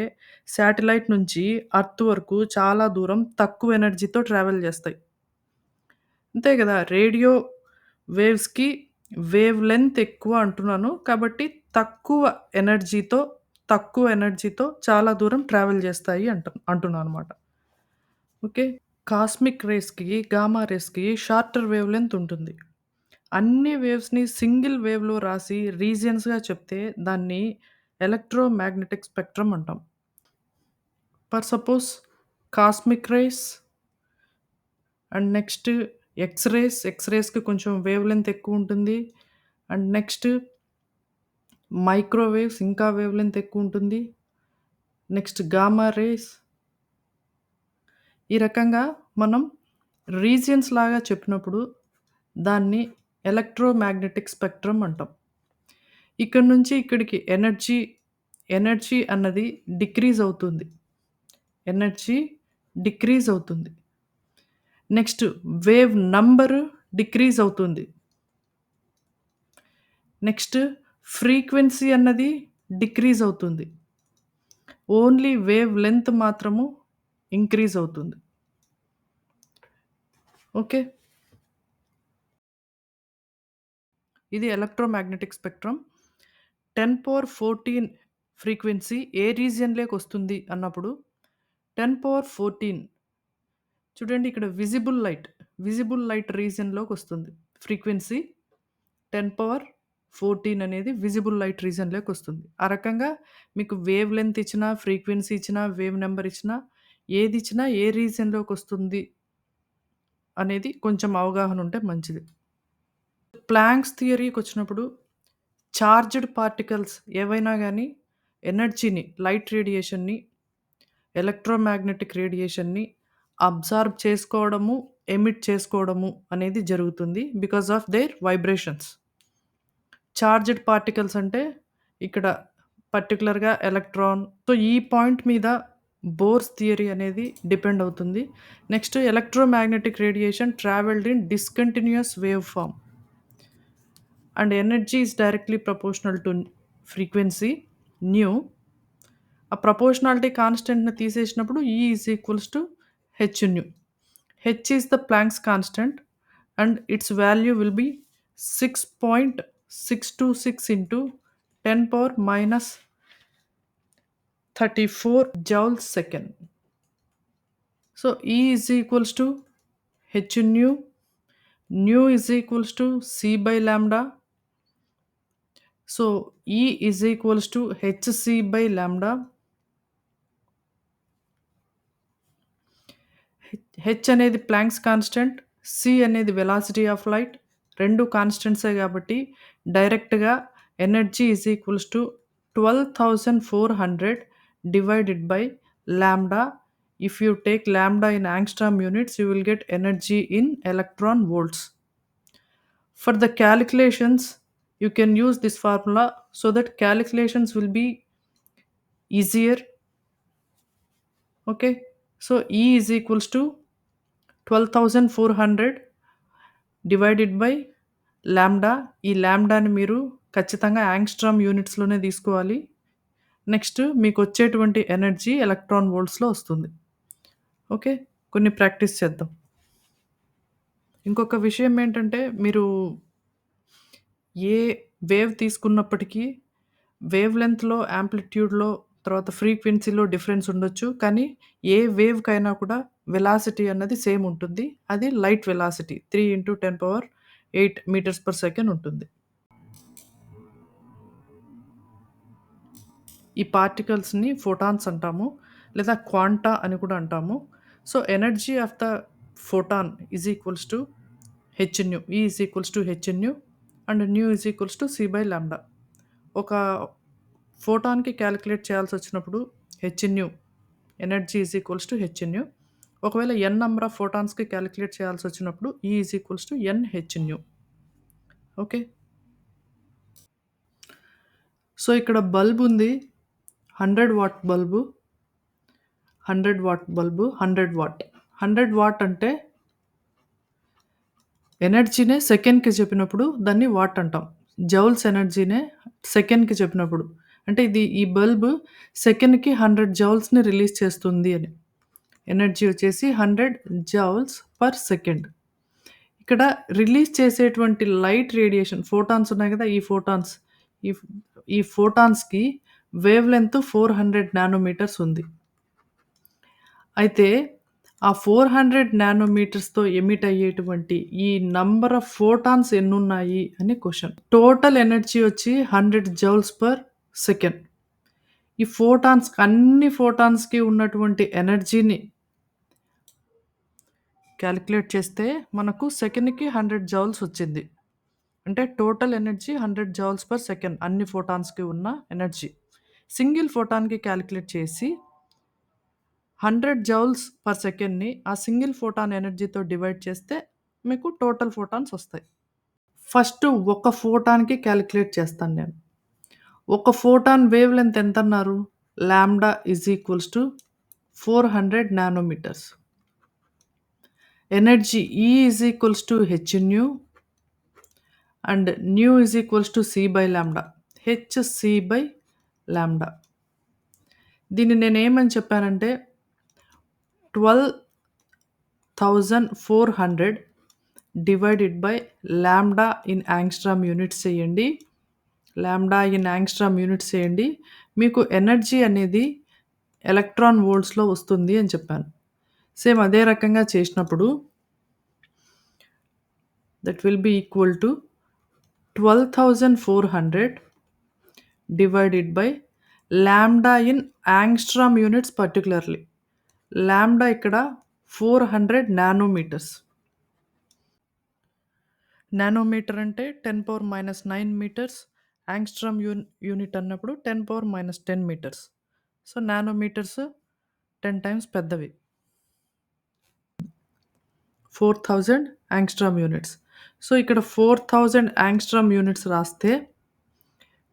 శాటిలైట్ నుంచి ఎర్త్ వరకు చాలా దూరం తక్కువ ఎనర్జీతో ట్రావెల్ జేస్తాయి. అంతే గదా! రేడియో వేవ్స్‌కి వేవ్ లెంత్ ఎక్కువ అంటున్నాను. కాబట్టి తక్కువ ఎనర్జీతో, చాలా దూరం ట్రావెల్ జేస్తాయి అంటున్నాననమాట. ఓకే. కాస్మిక్ రేస్‌కి, గామా రేస్‌కి షార్టర్ వేవ్ లెంత్ ఉంటుంది. అన్ని వేవ్స్‌ని సింగిల్ వేవ్‌లో రాసి రీజియన్స్‌గా చెప్తే దాన్ని ఎలక్ట్రోమాగ్నెటిక్ స్పెక్ట్రమ్ అంటాం. For suppose cosmic rays and next X రేస్‌కి కొంచెం వేవ్ లెంత్ ఎక్కువుంటుంది. అండ్ నెక్స్ట్ మైక్రోవేవ్స్ ఇంకా వేవ్ లెంత్ ఎక్కువుంటుంది. Next gamma rays. ఈ రకంగా మనం రీజియన్స్ లాగా చెప్పినప్పుడు దాన్ని ఎలక్ట్రోమాగ్నెటిక్ స్పెక్ట్రమ్ అంటాం. ఇక్కడి నుంచి ఇక్కడికి ఎనర్జీ అన్నది డిక్రీజ్ అవుతుంది. ఎనర్జీ డిక్రీజ్ అవుతుంది. నెక్స్ట్ వేవ్ నంబరు డిక్రీజ్ అవుతుంది. నెక్స్ట్ ఫ్రీక్వెన్సీ అన్నది డిక్రీజ్ అవుతుంది. ఓన్లీ వేవ్ లెంత్ మాత్రము ఇంక్రీజ్ అవుతుంది. ఓకే. ఇది ఎలక్ట్రోమాగ్నెటిక్ స్పెక్ట్రమ్. 10^14 ఫ్రీక్వెన్సీ ఏ రీజియన్‌లోకొస్తుంది అన్నప్పుడు 10^14 చూడండి ఇక్కడ విజిబుల్ లైట్ రీజియన్‌లోకొస్తుంది. ఫ్రీక్వెన్సీ 10^14 అనేది విజిబుల్ లైట్ రీజియన్‌లోకొస్తుంది. ఆ రకంగా మీకు వేవ్ లెంత్ ఇచ్చినా, ఫ్రీక్వెన్సీ ఇచ్చినా, వేవ్ నంబర్ ఇచ్చినా, ఏదిచ్చినా ఏ రీజియన్‌లోకొస్తుంది అనేది కొంచెం అవగాహన ఉంటే మంచిది. ప్లాంక్స్ థియరీకొచ్చినప్పుడు చార్జ్డ్ పార్టికల్స్ ఏవైనా గానీ లైట్ రేడియేషన్‌ని, ఎలక్ట్రోమాగ్నెటిక్ రేడియేషన్‌ని అబ్జార్బ్ చేసుకోవడము, ఎమిట్ చేసుకోవడము అనేది జరుగుతుంది. Because of their vibrations. Charged particles అంటే ఇక్కడ పర్టిక్యులర్‌గా ఎలక్ట్రాన్. సో, ఈ పాయింట్ మీద బోర్స్ థియరీ అనేది డిపెండ్ అవుతుంది. Next electromagnetic radiation travelled in discontinuous wave form. And energy is directly proportional to frequency nu. ఆ ప్రపోర్షనాలిటీ కాన్స్టెంట్‌ని తీసేసినప్పుడు E is equals to h nu. H is the Planck's constant and its value will be 6.626 into 10^-34 joules second. So, E is equals to h nu. Nu is equals to C by lambda. So, E is equals to hc by lambda. H అనేది Planck's constant. C అనేది velocity of light. 2 కాన్స్టెంట్సే గాబట్టి డైరెక్ట్‌గా energy is equals to 12,400 divided by lambda. If you take lambda in angstrom units, you will get energy in electron volts. For the calculations, you can use this formula so that calculations will be easier. Okay. So, E is equals to 12,400 divided by lambda. ఈ లాంబ్డాని మీరు ఖచ్చితంగా angstrom యూనిట్స్‌లోనే తీసుకోవాలి. Next మీకొచ్చేటువంటి energy electron వోల్ట్స్‌లో వస్తుంది. Okay. కొన్ని practice చేద్దాం. ఇంకొక విషయం ఏంటంటే, మీరు ఏ వేవ్ తీసుకున్నప్పటికీ వేవ్ లెంగ్త్‌లో, యాంప్లిట్యూడ్‌లో, తర్వాత ఫ్రీక్వెన్సీలో డిఫరెన్స్ ఉండొచ్చు. కానీ ఏ వేవ్‌కైనా కూడా వెలాసిటీ అన్నది సేమ్ ఉంటుంది. అది light velocity 3 × 10^8 metres per second ఉంటుంది. ఈ పార్టికల్స్‌ని ఫోటాన్స్ అంటాము. లేదా క్వాంటా అని కూడా అంటాము. So, energy of the photon is equals to h nu. E is equals to h nu and nu is equals to c/λ. ఒక ఫోటాన్‌కి కాలిక్యులేట్ చేయాల్సొచ్చినప్పుడు h nu energy is equals to h nu. ఒకవేళ n నంబర్ ఆఫ్ ఫోటాన్స్‌కి calculate చేయాల్సొచ్చినప్పుడు E is equals to nhన్యూ. Okay. So, ఇక్కడ bulb ఉంది. 100 watt bulb. 100 watt bulb 100 watt. 100 watt అంటే ఎనర్జీనే సెకండ్‌కి చెప్పినప్పుడు దాన్ని వాట్ అంటాం. జౌల్స్ ఎనర్జీనే సెకండ్‌కి చెప్పినప్పుడు. అంటే ఈ బల్బ్ సెకండ్‌కి 100 జౌల్స్‌ని రిలీజ్ చేస్తుంది అని. ఎనర్జీ వచ్చేసి 100 జౌల్స్ పర్ సెకండ్. ఇక్కడ రిలీజ్ చేసేటువంటి లైట్ రేడియేషన్ ఫోటాన్స్ ఉన్నాయి కదా! ఈ ఫోటాన్స్. ఈ ఫ్ ఈ ఫోటాన్స్‌కి వేవ్ లెంగ్త్ 400 నానోమీటర్స్ ఉంది. అయితే ఆ 400 నానోమీటర్స్‌తో ఎమిట్ అయ్యేటువంటి ఈ నంబర్ ఆఫ్ ఫోటాన్స్ ఎన్నున్నాయి అని క్వెషన్. టోటల్ ఎనర్జీ వచ్చి 100 జౌల్స్ పర్ సెకండ్. ఈ అన్ని ఫోటాన్స్‌కి ఉన్నటువంటి ఎనర్జీని కాలిక్యులేట్ చేస్తే మనకు సెకండ్‌కి 100 జౌల్స్ వచ్చింది. అంటే total energy 100 joules per second అన్ని ఫోటాన్స్‌కి ఉన్న ఎనర్జీ. సింగిల్ ఫోటాన్‌కి కాలిక్యులేట్ చేసి 100 జౌల్స్ పర్ సెకండ్‌ని ఆ సింగిల్ ఫోటాన్ ఎనర్జీతో డివైడ్ చేస్తే మీకు టోటల్ ఫోటాన్స్ వస్తాయి. ఫస్ట్ ఒక ఫోటాన్‌కి కాలిక్యులేట్ చేస్తాను నేను. ఒక ఫోటాన్ వేవ్ లెంగ్త్ ఎంతన్నారు? Lambda is equals to 400 nanometres. Energy E is equals to hన్యూ and nu is equals to c/λ. hc/λ. దీన్ని నేనేమని చెప్పానంటే 12,400 divided by lambda in angstrom units చేయండి. లాంబ్డా ఇన్ యాంగ్స్ట్రామ్ యూనిట్స్ చేయండి. మీకు ఎనర్జీ అనేది electron వోల్ట్స్‌లో వస్తుంది అని చెప్పాను. సేమ్ అదే రకంగా చేసినప్పుడు that will be equal to 12,400 divided by lambda in angstrom units particularly. Lambda ఇక్కడ 400 నానోమీటర్స్. నానోమీటర్ అంటే 10⁻⁹ మీటర్స్. యాంగ్స్ట్రామ్ యూనిట్ అన్నప్పుడు 10⁻⁻10 మీటర్స్. సో, నానోమీటర్స్ 10 టైమ్స్ పెద్దవి. 4000 యాంగ్స్ట్రామ్ యూనిట్స్. సో, ఇక్కడ 4000 యాంగ్స్ట్రామ్ యూనిట్స్ రాస్తే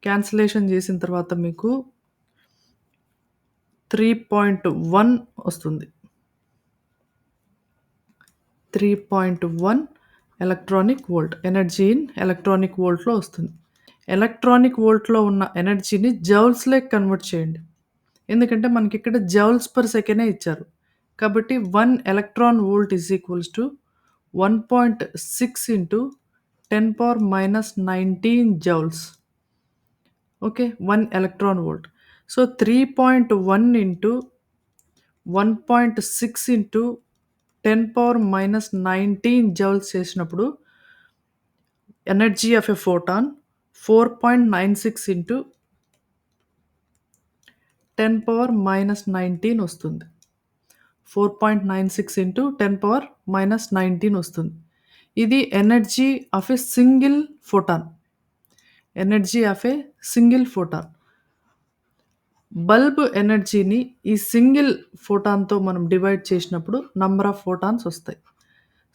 క్యాన్సిలేషన్ చేసిన తర్వాత మీకు 3.1 వస్తుంది. 3.1 electronic volt. Energy in electronic వోల్ట్‌లో వస్తుంది. ఎలక్ట్రానిక్ వోల్ట్‌లో ఉన్న ఎనర్జీని జౌల్స్‌లోకి కన్వర్ట్ చేయండి. ఎందుకంటే మనకిక్కడ జౌల్స్ పర్ సెకండే ఇచ్చారు. కాబట్టి 1 electron volt is equals to 1.6 into 10⁻⁻19 joules. Okay. 1 electron volt. So, 3.1 into 1.6 into 10⁻⁻19 joules చేసినప్పుడు energy of a photon 4.96 into 10⁻⁻19 వస్తుంది. 4.96 ఇంటూ 10⁻⁻19 వస్తుంది. ఇది energy of a single photon. Energy of a single photon. Bulb ఎనర్జీని ఈ single ఫోటాన్‌తో మనం divide చేసినప్పుడు number of photons వస్తాయి.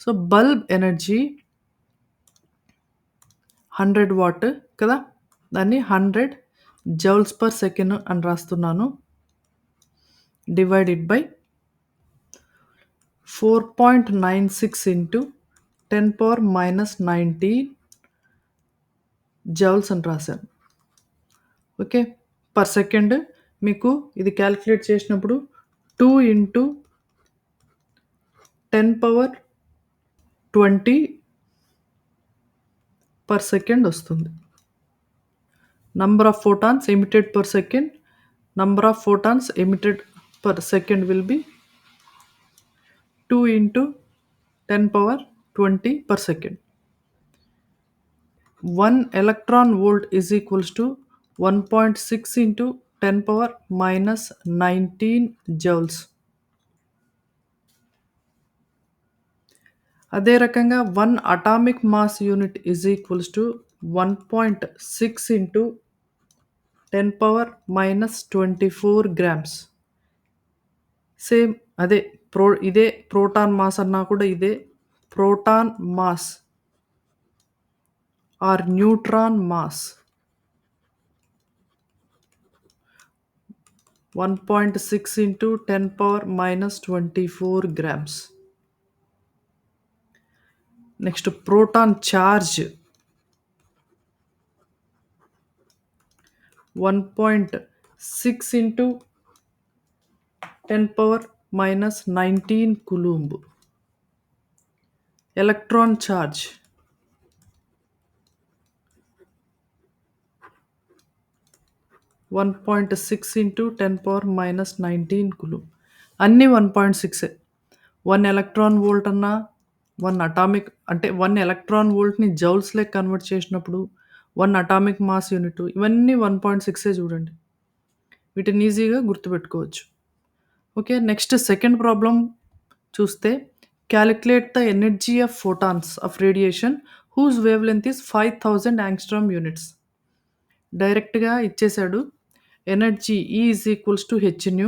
సో, బల్బ్ ఎనర్జీ 100 వాట్ కదా! దాన్ని 100 జౌల్స్ పర్ సెకండ్ అని రాస్తున్నాను. డివైడెడ్ బై 4.96 ఇంటూ 10⁻⁻19 జౌల్స్ అని రాశాను. ఓకే. పర్ సెకండ్ మీకు ఇది కాలిక్యులేట్ చేసినప్పుడు 2 ఇంటూ 10⁻ 20 per second వస్తుంది. Number of photons emitted per second. Number of photons emitted per second will be 2 into 10 power 20 per second. 1 electron volt is equals to 1.6 into 10 power minus 19 joules. అదే రకంగా 1 atomic mass unit is equals to 1.6 into 10 power minus 24 grams. Same అదే ఇదే proton mass అన్నా కూడా ఇదే proton mass or neutron mass 1.6 into 10 power minus 24 grams. Next proton charge 1.6 into 10 power minus 19 coulomb. Electron charge 1.6 into 10 power minus 19 coulomb. అన్నీ 1.6. 1 electron volt అన్నా 1 atomic అంటే 1 electron వోల్ట్‌ని జౌల్స్‌లోకి convert చేసినప్పుడు 1 atomic mass unit ఇవన్నీ 1.6 చూడండి. వీటిని ఈజీగా గుర్తుపెట్టుకోవచ్చు. ఓకే. నెక్స్ట్ సెకండ్ ప్రాబ్లమ్ చూస్తే calculate the energy of photons of radiation whose wavelength is 5000 angstrom units. డైరెక్ట్‌గా ఇచ్చేసాడు. Energy E is equals to hν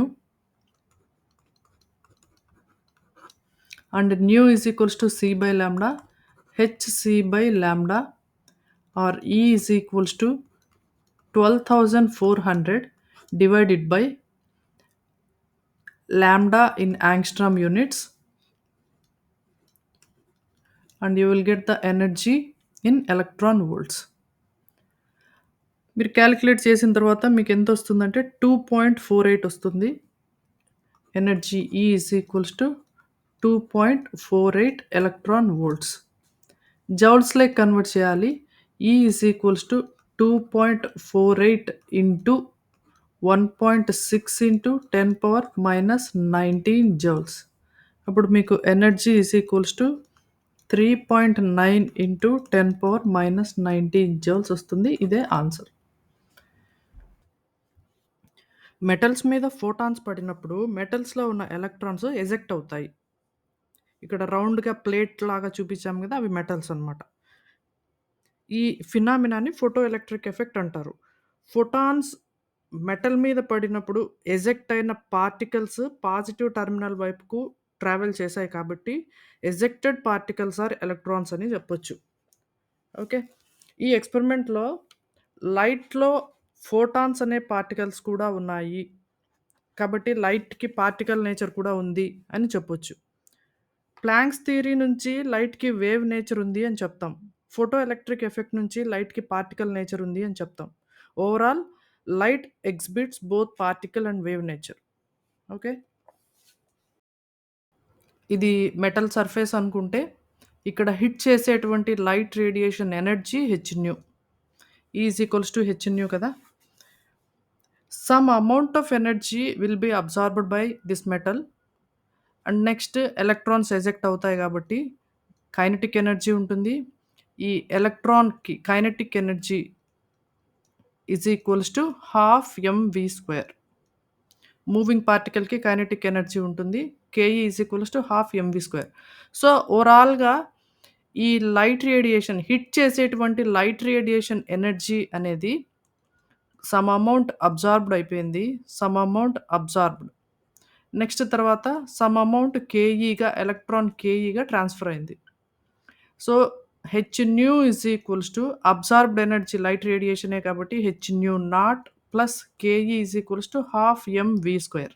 and nu is equals to c by lambda. hc by lambda or E is equals to 12,400 divided by lambda in angstrom units, and you will get the energy in electron volts. మీరు calculate చేసిన తర్వాత మీకు ఎంత వస్తుందంటే 2.48 వస్తుంది. Energy E is equals to 2.48 electron volts. జౌల్స్‌లోకి convert చేయాలి. E is equals to 2.48 into 1.6 into 10 power minus 19 joules. అప్పుడు మీకు energy is equals to 3.9 into 10 power minus 19 joules వస్తుంది. ఇదే ఆన్సర్. మెటల్స్ మీద ఫోటాన్స్ పడినప్పుడు మెటల్స్‌లో ఉన్న ఎలక్ట్రాన్స్ ఎజెక్ట్ అవుతాయి. ఇక్కడ రౌండ్‌గా ప్లేట్ లాగా చూపించాం కదా! అవి మెటల్స్ అన్నమాట. ఈ ఫినామినాని ఫోటో ఎలక్ట్రిక్ ఎఫెక్ట్ అంటారు. ఫోటాన్స్ మెటల్ మీద పడినప్పుడు ఎజెక్ట్ అయిన పార్టికల్స్ పాజిటివ్ టెర్మినల్ వైపుకు ట్రావెల్ చేశాయి కాబట్టి ఎజెక్టెడ్ పార్టికల్స్ ఆర్ ఎలక్ట్రాన్స్ అని చెప్పొచ్చు. ఓకే. ఈ ఎక్స్‌పెరిమెంట్‌లో లైట్‌లో ఫోటాన్స్ అనే పార్టికల్స్ కూడా ఉన్నాయి. కాబట్టి లైట్‌కి పార్టికల్ నేచర్ కూడా ఉంది అని చెప్పొచ్చు. ప్లాంక్స్ థియరీ నుంచి లైట్‌కి వేవ్ నేచర్ ఉంది అని చెప్తాం. ఫోటో ఎలక్ట్రిక్ ఎఫెక్ట్ నుంచి లైట్‌కి పార్టికల్ నేచర్ ఉంది అని చెప్తాం. Overall light exhibits both particle and wave nature. Okay. ఇది మెటల్ సర్ఫేస్ అనుకుంటే ఇక్కడ హిట్ చేసేటువంటి light radiation energy hν. E is equals to hν కదా! Some amount of energy will be absorbed by this metal and next electrons eject అవుతాయి కాబట్టి kinetic energy ఉంటుంది. ఈ ఎలక్ట్రాన్‌కి kinetic energy is equals to ½ mv². Moving పార్టికల్‌కి kinetic energy ఉంటుంది. Ke is equals to ½ mv². So, ఓవరాల్‌గా ఈ light radiation hit చేసేటువంటి లైట్ రేడియేషన్ ఎనర్జీ అనేది సమ్ అమౌంట్ అబ్సార్బ్డ్ అయిపోయింది. Some amount absorbed. నెక్స్ట్ తర్వాత సమ్ అమౌంట్ Keగా ఎలక్ట్రాన్ Keగా ట్రాన్స్‌ఫర్ అయింది. So, hν is equals to absorbed energy light రేడియేషనే కాబట్టి hν0 plus Ke is equals to ½ mv².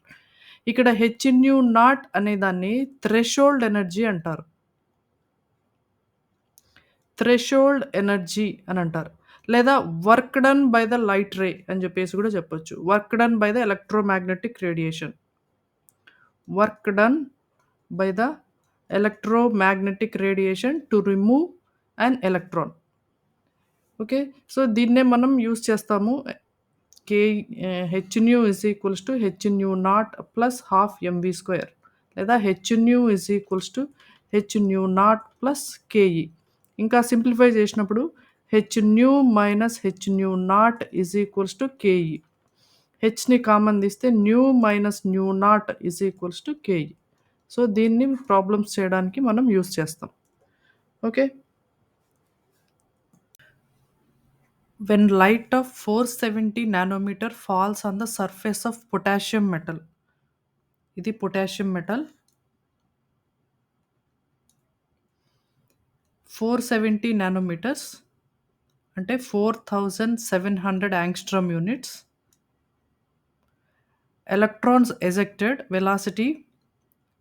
ఇక్కడ hν0 అనే దాన్ని థ్రెషోల్డ్ ఎనర్జీ అంటారు. థ్రెషోల్డ్ ఎనర్జీ అని అంటారు. లేదా work done by the light ray అని చెప్పేసి కూడా చెప్పొచ్చు. Work done by the electromagnetic radiation. Work done by the electromagnetic radiation to remove an electron. Okay. So, దీన్నే మనం యూజ్ చేస్తాము. కే h nu is equals to h nu not plus half mv square లేదా h nu is equals to h nu not plus KE. ఇంకా simplify చేసినప్పుడు h nu minus h nu not is equals to KE. హెచ్‌ని common తీస్తే nu minus nu not is equals to KE. So, దీన్ని problems చేయడానికి మనం use చేస్తాం. Okay. When light of 470 nanometer falls on the surface of potassium metal, ఇది potassium metal 470 nanometres అంటే 4700 angstrom units. Electrons ejected velocity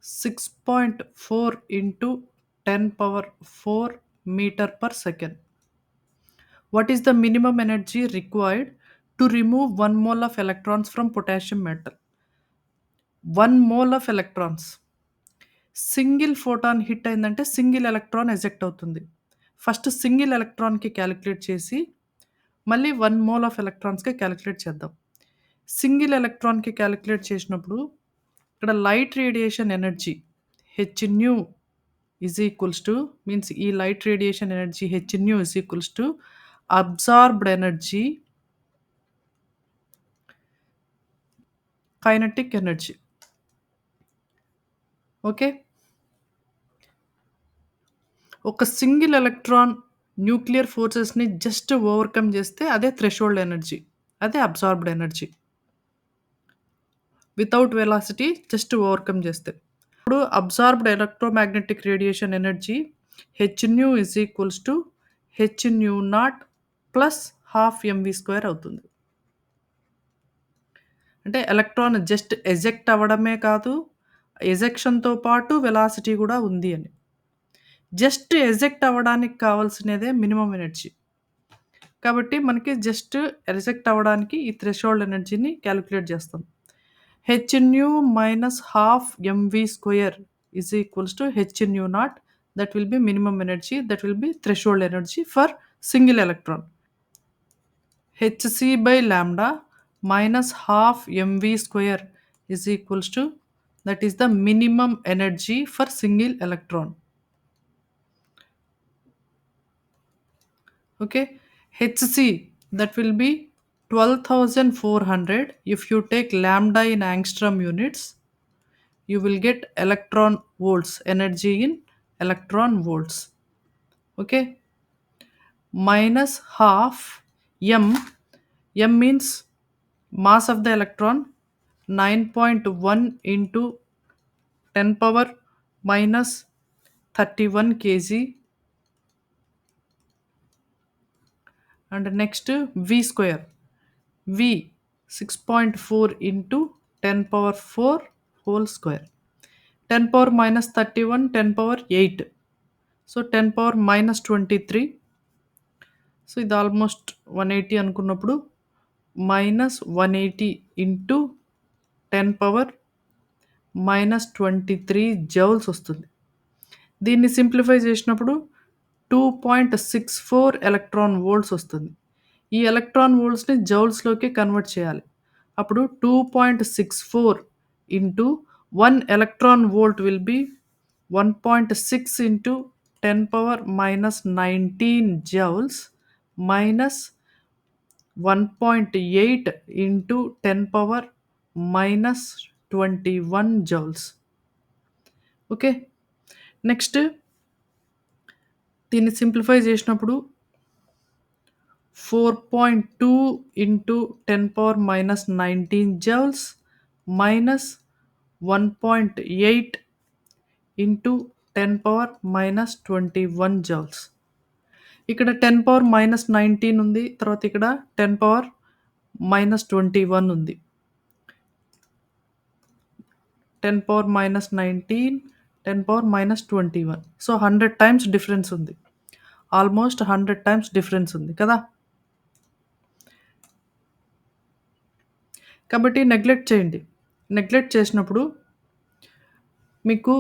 6.4 into 10 power 4 meter per second. What is the minimum energy required to remove 1 mole of electrons from potassium metal? 1 mole of electrons. Single photon hit అయిందంటే single electron eject అవుతుంది. First single ఎలక్ట్రాన్‌కి calculate చేసి, మళ్ళీ 1 mole of ఎలక్ట్రాన్స్‌కి calculate చేద్దాం. Single ఎలక్ట్రాన్‌కి calculate చేసినప్పుడు, ఇక్కడ light radiation energy h nu is equals to means ఈ light radiation energy h nu is equals to absorbed energy kinetic energy. Okay. ఒక సింగిల్ ఎలక్ట్రాన్ న్యూక్లియర్ ఫోర్సెస్‌ని జస్ట్ ఓవర్‌కమ్ చేస్తే అదే థ్రెషోల్డ్ ఎనర్జీ. అదే absorbed energy. Without velocity just overcome చేస్తే. ఇప్పుడు అబ్సార్బ్డ్ electromagnetic radiation energy h nu is equals to h nu not plus half mv square అవుతుంది. అంటే electron just eject అవ్వడమే కాదు, ఎజెక్షన్‌తో పాటు వెలాసిటీ కూడా ఉంది అని. జస్ట్ ఎజెక్ట్ అవ్వడానికి కావాల్సినదే మినిమమ్ ఎనర్జీ. కాబట్టి మనకి జస్ట్ ఎజెక్ట్ అవ్వడానికి ఈ థ్రెషోల్డ్ ఎనర్జీని క్యాలిక్యులేట్ చేస్తాం. H nu minus half mv square is equals to h nu not. That will be minimum energy. That will be threshold energy for single electron. Hc by lambda minus half mv square is equals to that is the minimum energy for single electron. Okay, hc that will be 12,400. If you take lambda in angstrom units, you will get electron volts, energy in electron volts. Okay, minus half m. M means mass of the electron 9.1 into 10 power minus 31 kg. And next v square, v 6.4 into 10 power 4 whole square. 10 power minus 31, 10 power 8. So 10 power minus 23. So ఇది almost 180 అనుకున్నప్పుడు minus 180 into 10 power minus 23 joules వస్తుంది. దీన్ని simplify చేసినప్పుడు 2.64 electron volts వస్తుంది. ఈ electron వోల్ట్స్‌ని జౌల్స్‌లోకి convert చేయాలి. అప్పుడు 2.64 into 1 electron volt will be 1.6 into 10 power minus 19 joules minus 1.8 into 10 power minus 21 joules. Okay. Next దీన్ని సింప్లిఫై చేసినప్పుడు 4.2 into 10 power minus 19 joules minus 1.8 into 10 power minus 21 joules. ఇక్కడ 10 power minus 19 ఉంది. తర్వాత ఇక్కడ 10 పవర్ మైనస్ 21 ఉంది. 10 power minus 19, 10 power minus 21. So 100 times difference ఉంది. Almost 100 times difference ఉంది కదా! కాబట్టి నెగ్లెక్ట్ చేయండి. నెగ్లెక్ట్ చేసినప్పుడు మీకు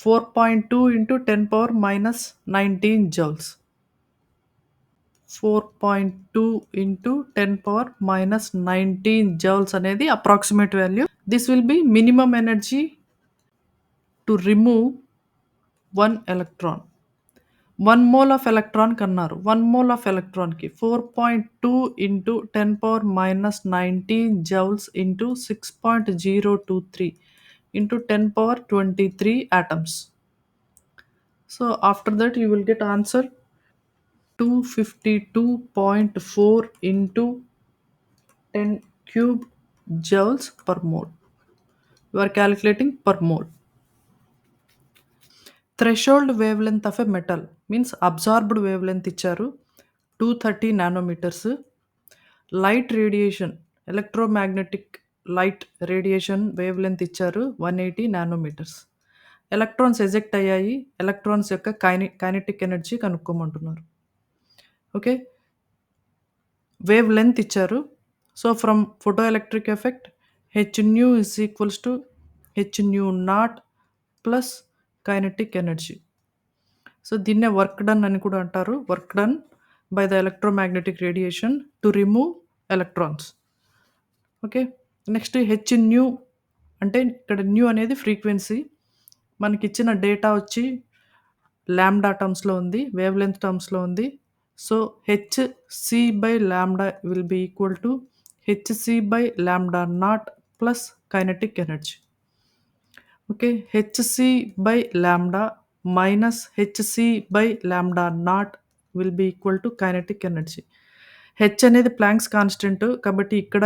4.2 into 10 power minus 19 joules. 4.2 into 10 power minus 19 joules అనేది approximate value. This will be minimum energy to remove 1 electron. 1 mole of electron కన్నారు. 1 mole of electron కి 4.2 into 10 power minus 19 joules into 6.023 into 10 power 23 atoms. So after that you will get answer 252.4 into 10 cube joules per mole. You are calculating per mole. Threshold wavelength of a metal means absorbed wavelength ఇచ్చారు 230 nanometres. Light radiation electromagnetic light radiation wavelength ఇచ్చారు 180 nanometres. Electrons eject అయ్యాయి. Electrons యొక్క kinetic energy కనుక్కోమంటున్నారు. Okay, wavelength ఇచ్చారు. So from photo electric effect h nu is equals to h nu not plus kinetic energy. So దీన్నే work done అని కూడా అంటారు. Work done by the electromagnetic radiation to remove electrons. Okay, next h nu అంటే ఇక్కడ new అనేది frequency. మనకిచ్చిన data వచ్చి lambda టర్మ్స్లో ఉంది, వేవ్ లెంత్ టర్మ్స్లో ఉంది. So HC by lambda will be equal to HC by lambda naught plus kinetic energy. Okay, HC by lambda minus HC by lambda naught will be equal to kinetic energy. H అనేది Planck's constant కాబట్టి ఇక్కడ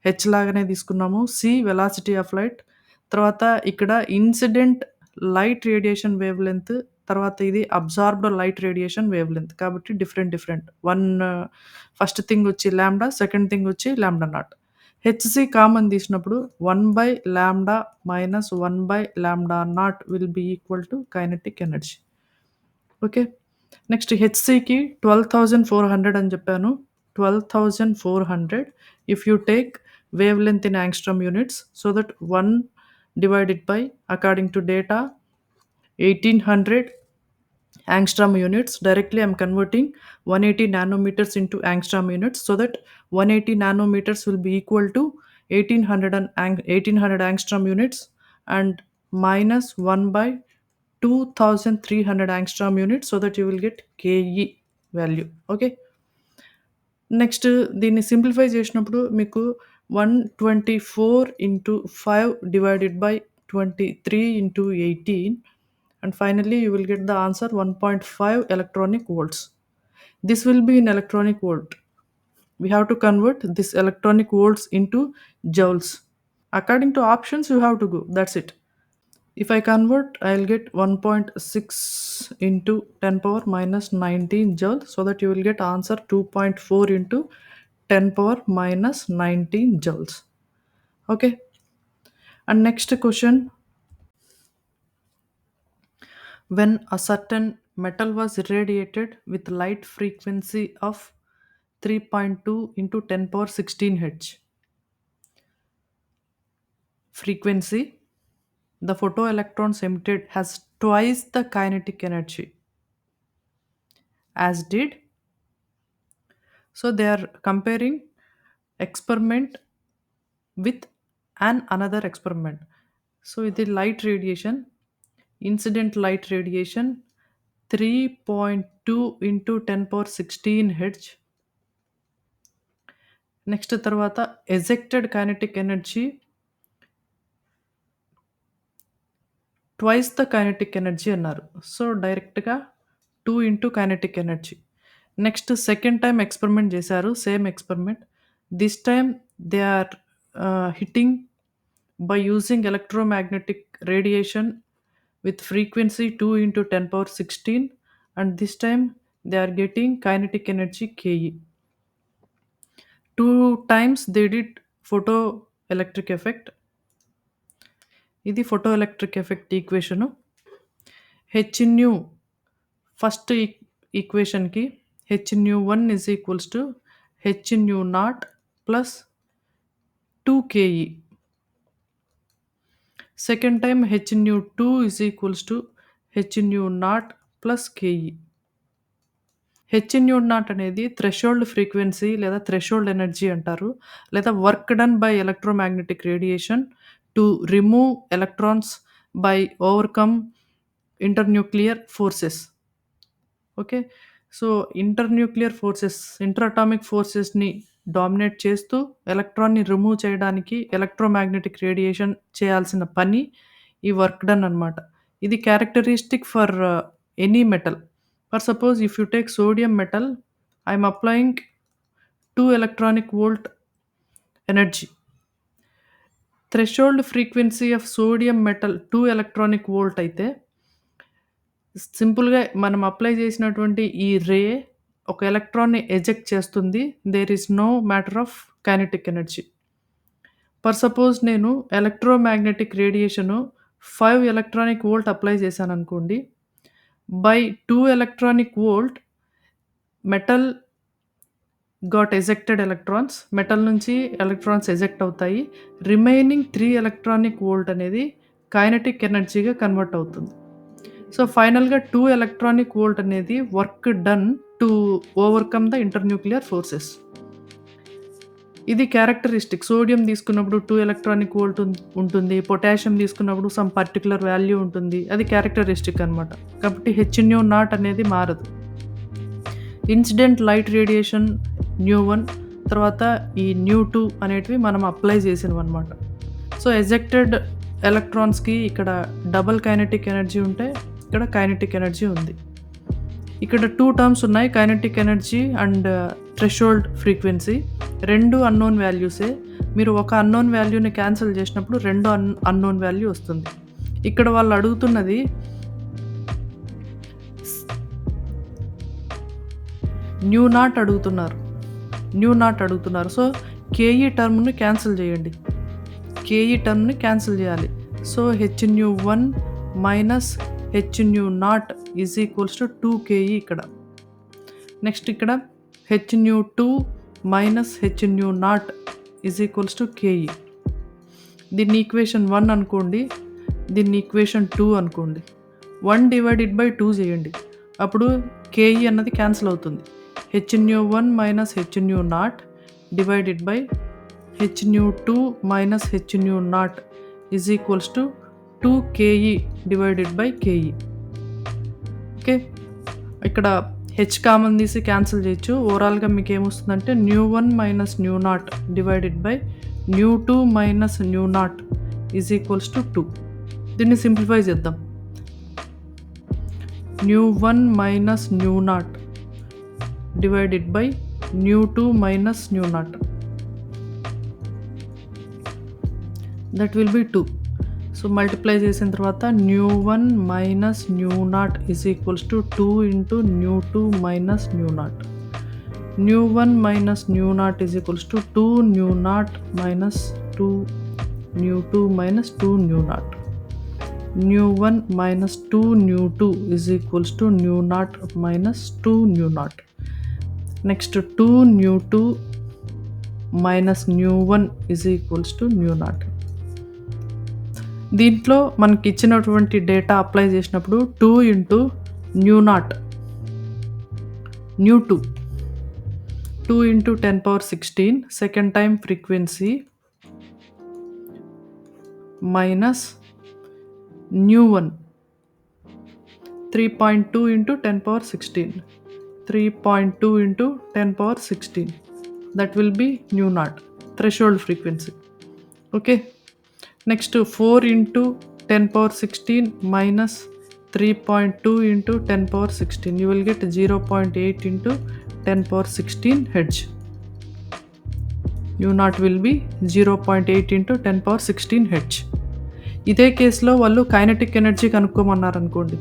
H లాగానే తీసుకున్నాము. C velocity of light, తర్వాత ఇక్కడ incident light radiation wavelength, తర్వాత ఇది absorbed light radiation wavelength కాబట్టి డిఫరెంట్. ఫస్ట్ థింగ్ వచ్చి లాంబ్డా, సెకండ్ థింగ్ వచ్చి లాంబ్డా నాట్. హెచ్సి కామన్ తీసినప్పుడు 1/λ minus 1/λ0 will be equal to kinetic energy. Okay, next హెచ్సికి 12,400 అని చెప్పాను. 12,400 if you take wavelength in angstrom units so that 1 divided by according to data 1800 angstrom units. Directly I'm converting 180 nanometers into angstrom units so that 180 nanometers will be equal to 1800 angstrom units and minus 1 by 2300 angstrom units so that you will get ke value. Okay, next దీన్ని simplify చేసినప్పుడు మీకు 124 into 5 divided by 23 into 18 and finally you will get the answer 1.5 electronic volts. This will be in electronic volt. We have to convert this electronic volts into joules. According to options you have to go. That's it. If I convert, I'll get 1.6 into 10 power minus 19 joule so that you will get answer 2.4 into 10 power minus 19 joules. Okay. And next question. When a certain metal was irradiated with light frequency of 3.2 into 10 power 16 Hz frequency, the photoelectrons emitted has twice the kinetic energy as did. So they are comparing experiment with another experiment. So the light radiation, incident light radiation 3.2 into 10 power 16 Hz. Next తర్వాత ejected kinetic energy twice the kinetic energy అన్నారు. So డైరెక్ట్గా 2 into kinetic energy. Next second time experiment చేశారు, same experiment. This time they are hitting by using electromagnetic radiation with frequency 2 into 10 power 16 and this time they are getting kinetic energy Ke. 2 times they did photoelectric effect. ఇది photoelectric effect equation. H nu first ఈక్వేషన్కి h nu 1 is equals to h nu not plus 2 Ke. Second time hν2 is equals to hν0 plus KE. hν0 అనేది threshold frequency లేదా threshold energy అంటారు. లేదా work done by electromagnetic radiation to remove electrons by overcome internuclear forces. Okay. So, interatomic ఫోర్సెస్‌ని dominate చేస్తూ ఎలక్ట్రాన్‌ని remove చేయడానికి electromagnetic radiation చేయాల్సిన పని ఈ వర్క్ డన్ అనమాట. ఇది characteristic for any metal. For suppose if you take sodium metal, I am applying 2 electronic volt energy. Threshold frequency of sodium metal 2 electronic volt అయితే సింపుల్‌గా మనం అప్లై చేసినటువంటి ఈ రే ఒక ఎలక్ట్రాన్‌ని ఎజెక్ట్ చేస్తుంది. There is no matter of kinetic energy. For suppose నేను electromagnetic radiation 5 electronic volt apply చేశాననుకోండి. By 2 electronic volt metal got ejected electrons. Metal నుంచి ఎలక్ట్రాన్స్ ఎజెక్ట్ అవుతాయి. రిమైనింగ్ 3 ఎలక్ట్రానిక్ వోల్ట్ అనేది కైనెటిక్ ఎనర్జీగా కన్వర్ట్ అవుతుంది. సో, ఫైనల్‌గా 2 electronic volt అనేది work done to overcome the internuclear forces. ఇది క్యారెక్టరిస్టిక్. సోడియం తీసుకున్నప్పుడు 2 ఎలక్ట్రానిక్ వోల్ట్ ఉంటుంది. పొటాషియం తీసుకున్నప్పుడు సమ్ పర్టిక్యులర్ వాల్యూ ఉంటుంది. అది క్యారెక్టరిస్టిక్ అనమాట. కాబట్టి hν0 అనేది మారదు. ఇన్సిడెంట్ లైట్ రేడియేషన్ ν1 తర్వాత ఈ ν2 అనేటివి మనం అప్లై చేసినవన్నమాట. సో, ఎజెక్టెడ్ ఎలక్ట్రాన్స్‌కి ఇక్కడ డబుల్ కైనెటిక్ ఎనర్జీ ఉంటే ఇక్కడ కైనెటిక్ ఎనర్జీ ఉంది. ఇక్కడ 2 టర్మ్స్ ఉన్నాయి. Kinetic energy and threshold frequency. 2 unknown వాల్యూసే. మీరు ఒక అన్నోన్ వాల్యూని క్యాన్సిల్ చేసినప్పుడు 2 అన్నోన్ వాల్యూ వస్తుంది. ఇక్కడ వాళ్ళు అడుగుతున్నది ν0 అడుగుతున్నారు. ν0 అడుగుతున్నారు. సో, KE టర్మ్‌ని క్యాన్సిల్ చేయండి. KE టర్మ్‌ని క్యాన్సిల్ చేయాలి. So, hν1 minus hν0 is equals to 2KE ఇక్కడ. నెక్స్ట్ ఇక్కడ hν2 minus hν0 is equals to KE. దీన్ని ఈక్వేషన్ 1 అనుకోండి. దీన్ని ఈక్వేషన్ 2 అనుకోండి. 1 డివైడెడ్ బై 2 చేయండి. అప్పుడు KE అన్నది క్యాన్సిల్ అవుతుంది. hν1 minus hν0 divided by hν2 minus hν0 is equals to 2KE divided by KE. Okay. ఇక్కడ హెచ్ కామన్ తీసి క్యాన్సిల్ చేయొచ్చు. ఓవరాల్‌గా మీకు ఏమొస్తుందంటే ν1 minus ν0 divided by ν2 minus ν0 is equals to 2. దీన్ని సింప్లిఫై చేద్దాం. ν1 minus ν0 divided by ν2 minus ν0. That will be 2. So, multiply చేసిన తర్వాత ν1 minus ν0 is equals to 2 into ν2 minus ν0. ν1 minus ν0 is equals to 2 ν0 minus 2 ν2 minus 2 ν0. ν1 minus 2 ν2 is equals to ν0 minus 2 ν0. Next 2 ν2 minus ν1 is equals to ν0. దీంట్లో మనకి ఇచ్చినటువంటి data apply చేసినప్పుడు 2 into ν0 ν2 2 into 10⁻16 second time frequency minus ν1 3.2 into 10⁻16 3.2 into 10⁻16 that will be ν0 threshold frequency. Okay. Next 4 into 10⁻16 minus 3.2 into 10⁻16 you will get 0.8 into 10⁻16 hertz. ν0 will be 0.8 into 10⁻16 hertz. ఇదే కేసులో వాళ్ళు kinetic energy కనుక్కోమన్నారు అనుకోండి.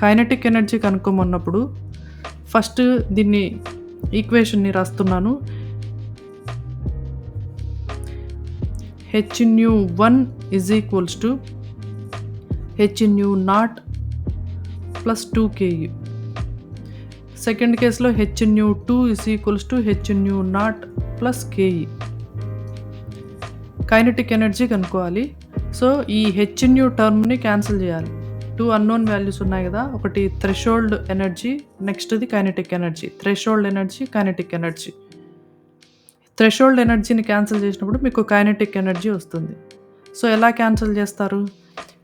Kinetic energy కనుక్కోమన్నప్పుడు first దీన్ని ఈక్వేషన్ని రాస్తున్నాను. hν1 is equals to hν0 plus 2KE. Second కేసులో hν2 is equals to hν0 plus KE. Kinetic energy కనుక్కోవాలి. So, ఈ హెచ్‌న్యూ టర్మ్‌ని క్యాన్సిల్ జేయాలి. 2 అన్‌నోన్ వాల్యూస్ ఉన్నాయి గదా! ఒకటి threshold energy, నెక్స్ట్‌ది kinetic energy. Threshold energy, kinetic energy. Threshold ఎనర్జీని క్యాన్సిల్ చేసినప్పుడు మీకు కైనెటిక్ ఎనర్జీ వస్తుంది. సో, ఎలా క్యాన్సిల్ చేస్తారు?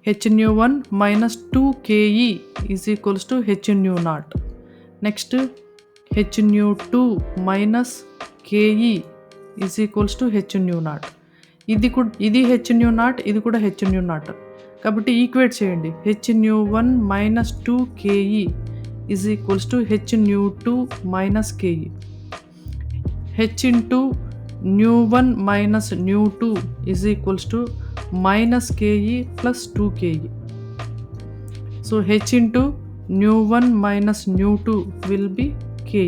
హెచ్‌న్యూ1 minus 2 KE is equals to హెచ్‌న్యూ0. Next హెచ్‌న్యూ2 minus KE is equals to హెచ్‌న్యూ0. ఇది హెచ్‌న్యూ0, ఇది కూడా హెచ్‌న్యూ0. కాబట్టి ఈక్వేట్ చేయండి. హెచ్‌న్యూ1 minus 2 KE is equals to హెచ్‌న్యూ2 minus KE. h into nu1 minus nu2 is equals to minus ke plus 2ke. So h into nu1 minus nu2 will be ke.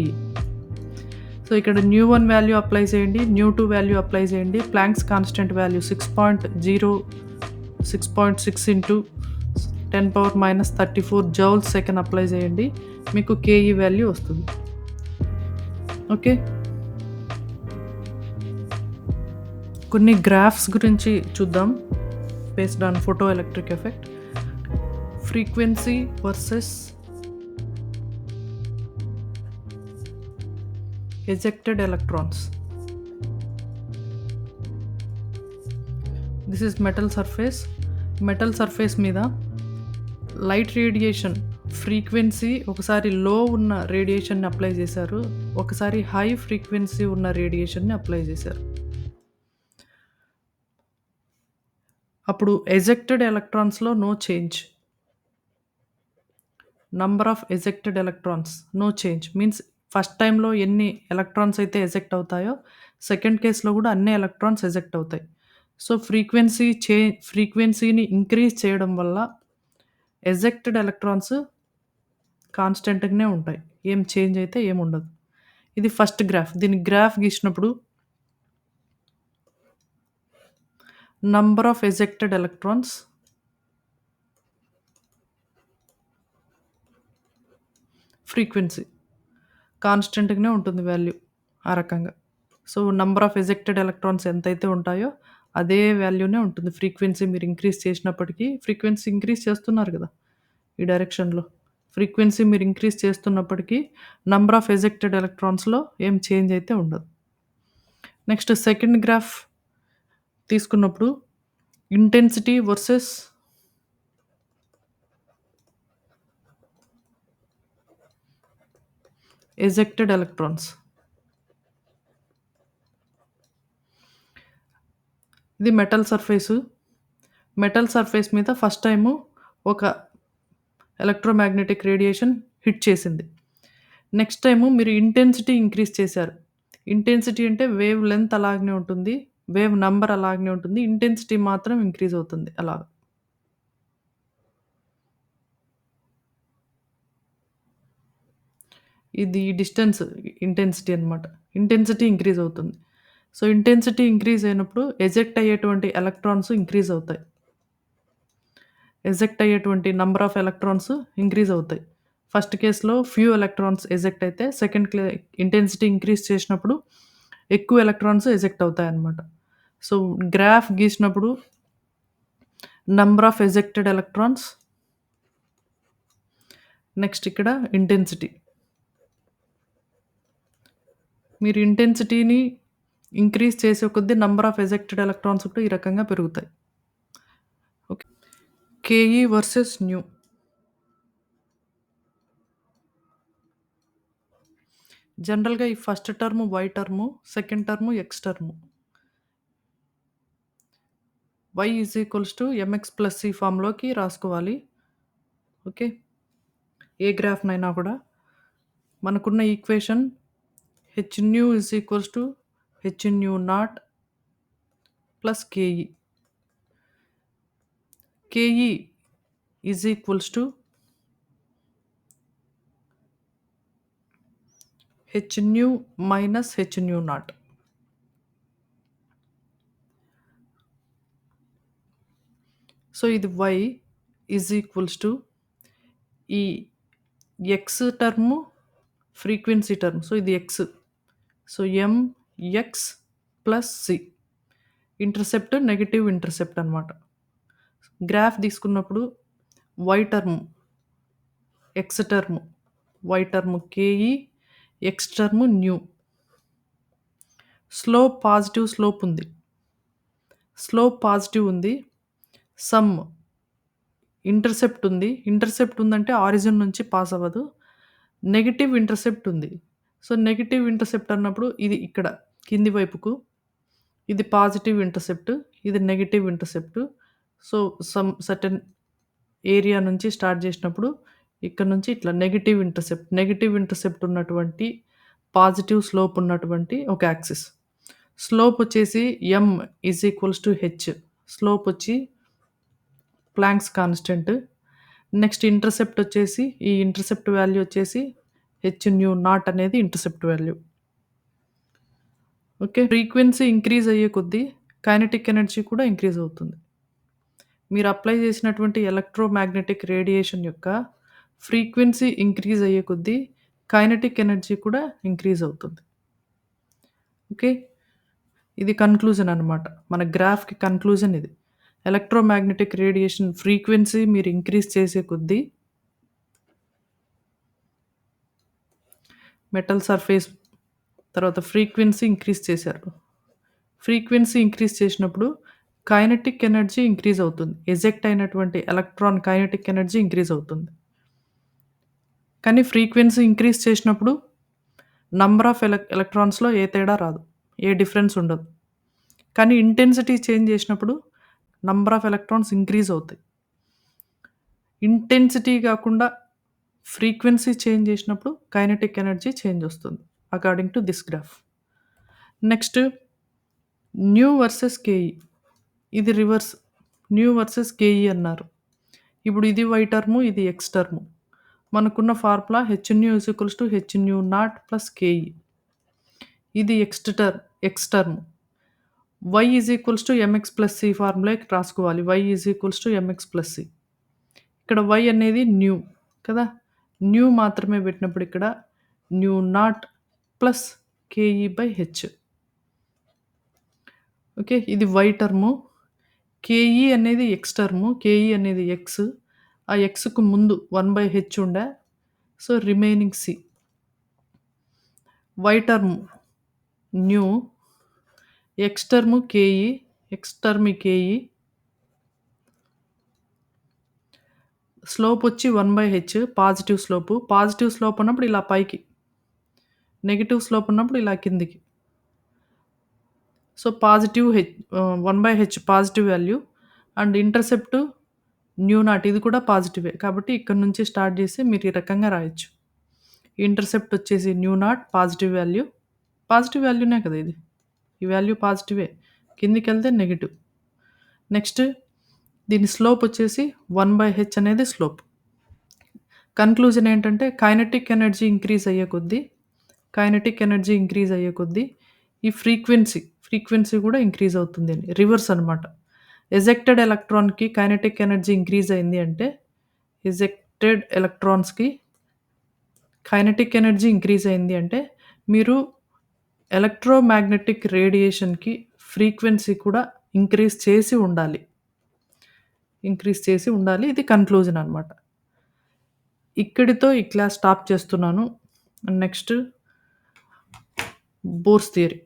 So ఇక్కడ nu1 value apply చేయండి, nu2 value apply చేయండి. Planks constant value 6.6 into 10⁻³ joules second apply చేయండి. మీకు K E value వస్తుంది. Okay, కొన్ని graphs గురించి చూద్దాం based on photo electric effect. Frequency versus ejected electrons. This is metal surface మీద లైట్ రేడియేషన్ ఫ్రీక్వెన్సీ ఒకసారి లో ఉన్న రేడియేషన్ని అప్లై చేశారు, ఒకసారి హై ఫ్రీక్వెన్సీ ఉన్న రేడియేషన్ని అప్లై చేశారు. అప్పుడు ఎజెక్టెడ్ ఎలక్ట్రాన్స్లో no change. Number of ejected electrons no change means first టైంలో ఎన్ని ఎలక్ట్రాన్స్ అయితే ఎజెక్ట్ అవుతాయో సెకండ్ కేస్లో కూడా అన్ని ఎలక్ట్రాన్స్ ఎజెక్ట్ అవుతాయి. సో ఫ్రీక్వెన్సీని ఇంక్రీజ్ చేయడం వల్ల ఎజెక్టెడ్ ఎలక్ట్రాన్స్ కాన్స్టెంట్గానే ఉంటాయి, ఏం చేంజ్ అయితే ఏముండదు. ఇది ఫస్ట్ గ్రాఫ్. దీని గ్రాఫ్ గీసినప్పుడు number of ejected electrons, frequency కాన్స్టెంట్గానే ఉంటుంది వాల్యూ ఆ రకంగా. So number of ejected electrons ఎంతైతే ఉంటాయో అదే వాల్యూనే ఉంటుంది. ఫ్రీక్వెన్సీ మీరు ఇంక్రీజ్ చేసినప్పటికీ, ఫ్రీక్వెన్సీ ఇంక్రీజ్ చేస్తున్నారు కదా ఈ డైరెక్షన్లో, ఫ్రీక్వెన్సీ మీరు ఇంక్రీజ్ చేస్తున్నప్పటికీ నంబర్ ఆఫ్ ఎజెక్టెడ్ ఎలక్ట్రాన్స్లో ఏం చేంజ్ అయితే ఉండదు. నెక్స్ట్ సెకండ్ గ్రాఫ్ తీసుకున్నప్పుడు ఇంటెన్సిటీ వర్సెస్ ఎజెక్టెడ్ ఎలక్ట్రాన్స్. ఇది మెటల్ సర్ఫేస్ మీద ఫస్ట్ టైము ఒక ఎలక్ట్రోమాగ్నెటిక్ రేడియేషన్ హిట్ చేసింది. నెక్స్ట్ టైము మీరు ఇంటెన్సిటీ ఇంక్రీజ్ చేశారు. ఇంటెన్సిటీ అంటే వేవ్ లెంత్ అలాగనే ఉంటుంది, వేవ్ నంబర్ అలాగనే ఉంటుంది, ఇంటెన్సిటీ మాత్రం ఇంక్రీజ్ అవుతుంది అలాగ. ఇది డిస్టెన్స్ ఇంటెన్సిటీ అనమాట. ఇంటెన్సిటీ ఇంక్రీజ్ అవుతుంది. సో ఇంటెన్సిటీ ఇంక్రీజ్ అయినప్పుడు ఎజెక్ట్ అయ్యేటువంటి ఎలక్ట్రాన్స్ ఇంక్రీజ్ అవుతాయి. ఎజెక్ట్ అయ్యేటువంటి నంబర్ ఆఫ్ ఎలక్ట్రాన్స్ ఇంక్రీజ్ అవుతాయి. ఫస్ట్ కేస్లో ఫ్యూ ఎలక్ట్రాన్స్ ఎజెక్ట్ అయితే సెకండ్ ఇంటెన్సిటీ ఇంక్రీజ్ చేసినప్పుడు ఎక్కువ ఎలక్ట్రాన్స్ ఎజెక్ట్ అవుతాయి అన్నమాట. సో గ్రాఫ్ గీసినప్పుడు number of ejected electrons, next ఇక్కడ ఇంటెన్సిటీ. మీరు ఇంటెన్సిటీని ఇంక్రీజ్ చేసే కొద్దీ నంబర్ ఆఫ్ ఎజెక్టెడ్ ఎలక్ట్రాన్స్ కూడా ఈ రకంగా పెరుగుతాయి. Okay, K E versus new. జనరల్గా ఈ first term why term, second term X term. y is equals to MX plus C ఫామ్లోకి రాసుకోవాలి. ఓకే, ఏ గ్రాఫ్నైనా కూడా మనకున్న equation హెచ్న్యూ is equals to హెచ్న్యూ0 plus K E. K E is equals to హెచ్న్యూ minus హెచ్న్యూ0. So ఇది y is equals to ఈ X term frequency term. So ఇది X, so MX plus C. Intercept negative intercept అనమాట. Graph తీసుకున్నప్పుడు y term, x term, y term KE, x term nu. Slope positive slope ఉంది. Slope positive ఉంది. Some intercept ఉంది. Intercept ఉందంటే origin నుంచి pass అవ్వదు. Negative intercept ఉంది. So, negative intercept అన్నప్పుడు ఇది ఇక్కడ కింది వైపుకు, ఇది పాజిటివ్ ఇంటర్సెప్ట్, ఇది negative intercept. So, some certain area నుంచి స్టార్ట్ చేసినప్పుడు ఇక్కడ నుంచి ఇట్లా నెగెటివ్ ఇంటర్సెప్ట్ ఉన్నటువంటి పాజిటివ్ స్లోప్ ఉన్నటువంటి ఒక యాక్సిస్. స్లోప్ వచ్చేసి m హెచ్. స్లోప్ వచ్చి ప్లాంక్స్ కాన్స్టెంట్. నెక్స్ట్ ఇంటర్సెప్ట్ వచ్చేసి ఈ ఇంటర్సెప్ట్ వాల్యూ వచ్చేసి హెచ్ న్యూ నాట్ అనేది intercept value. Okay. Frequency increase అయ్యే కొద్దీ కైనెటిక్ ఎనర్జీ కూడా ఇంక్రీజ్ అవుతుంది. మీరు అప్లై చేసినటువంటి ఎలక్ట్రోమాగ్నెటిక్ రేడియేషన్ యొక్క ఫ్రీక్వెన్సీ ఇంక్రీజ్ అయ్యే కొద్దీ కైనెటిక్ ఎనర్జీ కూడా ఇంక్రీజ్ అవుతుంది. ఓకే. ఇది కన్క్లూజన్ అనమాట. మన గ్రాఫ్‌కి కన్క్లూజన్ ఇది. ఎలక్ట్రోమాగ్నెటిక్ రేడియేషన్ ఫ్రీక్వెన్సీ మీరు ఇంక్రీజ్ చేసే కొద్దీ మెటల్ సర్ఫేస్ తర్వాత ఫ్రీక్వెన్సీ ఇంక్రీజ్ చేశారు. ఫ్రీక్వెన్సీ ఇంక్రీజ్ చేసినప్పుడు కైనెటిక్ ఎనర్జీ ఇంక్రీజ్ అవుతుంది. ఎజెక్ట్ అయినటువంటి ఎలక్ట్రాన్ కైనెటిక్ ఎనర్జీ ఇంక్రీజ్ అవుతుంది. కానీ ఫ్రీక్వెన్సీ ఇంక్రీజ్ చేసినప్పుడు నంబర్ ఆఫ్ ఎలక్ట్రాన్స్‌లో ఏ తేడా రాదు. ఏ డిఫరెన్స్ ఉండదు. కానీ ఇంటెన్సిటీ చేంజ్ చేసినప్పుడు నంబర్ ఆఫ్ ఎలక్ట్రాన్స్ ఇంక్రీజ్ అవుతాయి. ఇంటెన్సిటీ కాకుండా ఫ్రీక్వెన్సీ చేంజ్ చేసినప్పుడు కైనెటిక్ ఎనర్జీ చేంజ్ వస్తుంది. According to this graph. Next nu versus KE. ఇది రివర్స్. న్యూ వర్సెస్ కేఈ అన్నారు. ఇప్పుడు ఇది వై టర్ము, ఇది ఎక్స్ టర్ము. మనకున్న formula hυ not plus KE. ఇది x term. y mx plus c ఫార్ములాకి రాసుకోవాలి. y mx plus c. ఇక్కడ y అనేది న్యూ కదా! న్యూ మాత్రమే పెట్టినప్పుడు ఇక్కడ nu not plus KE by h. Okay. ఇది వై టర్ము. కేఈ అనేది ఎక్స్ టర్ము. కేఈ అనేది ఎక్స్. ఆ ఎక్స్‌కు ముందు 1/h ఉండే. So, remaining C. Y term nu, x term KE. Slope వచ్చి 1/h positive slope. Positive slope ఉన్నప్పుడు ఇలా పైకి. నెగెటివ్ స్లోప్ ఉన్నప్పుడు ఇలా కిందికి. So, 1/h positive value and intercept new not ఇది కూడా పాజిటివే. కాబట్టి ఇక్కడ నుంచి స్టార్ట్ చేసి మీరు ఈ రకంగా రాయొచ్చు. ఇంటర్సెప్ట్ వచ్చేసి nu not positive value. Positive వాల్యూనే కదా ఇది. ఈ వాల్యూ పాజిటివే. కిందికెళ్తే నెగెటివ్. నెక్స్ట్ దీని స్లోప్ వచ్చేసి 1/h అనేది స్లోప్. కన్క్లూజన్ ఏంటంటే కైనెటిక్ ఎనర్జీ ఇంక్రీజ్ అయ్యే కొద్దీ ఈ ఫ్రీక్వెన్సీ కూడా ఇంక్రీజ్ అవుతుంది అని. రివర్స్ అనమాట. ఎజెక్టెడ్ ఎలక్ట్రాన్‌కి కైనెటిక్ ఎనర్జీ ఇంక్రీజ్ అయింది అంటే ఎజెక్టెడ్ ఎలక్ట్రాన్స్‌కి కైనెటిక్ ఎనర్జీ ఇంక్రీజ్ అయింది అంటే మీరు ఎలక్ట్రోమాగ్నెటిక్ రేడియేషన్‌కి ఫ్రీక్వెన్సీ కూడా ఇంక్రీజ్ చేసి ఉండాలి. ఇది కన్క్లూజన్ అనమాట. ఇక్కడితో ఈ క్లాస్ స్టాప్ చేస్తున్నాను. Next Bohr's theory.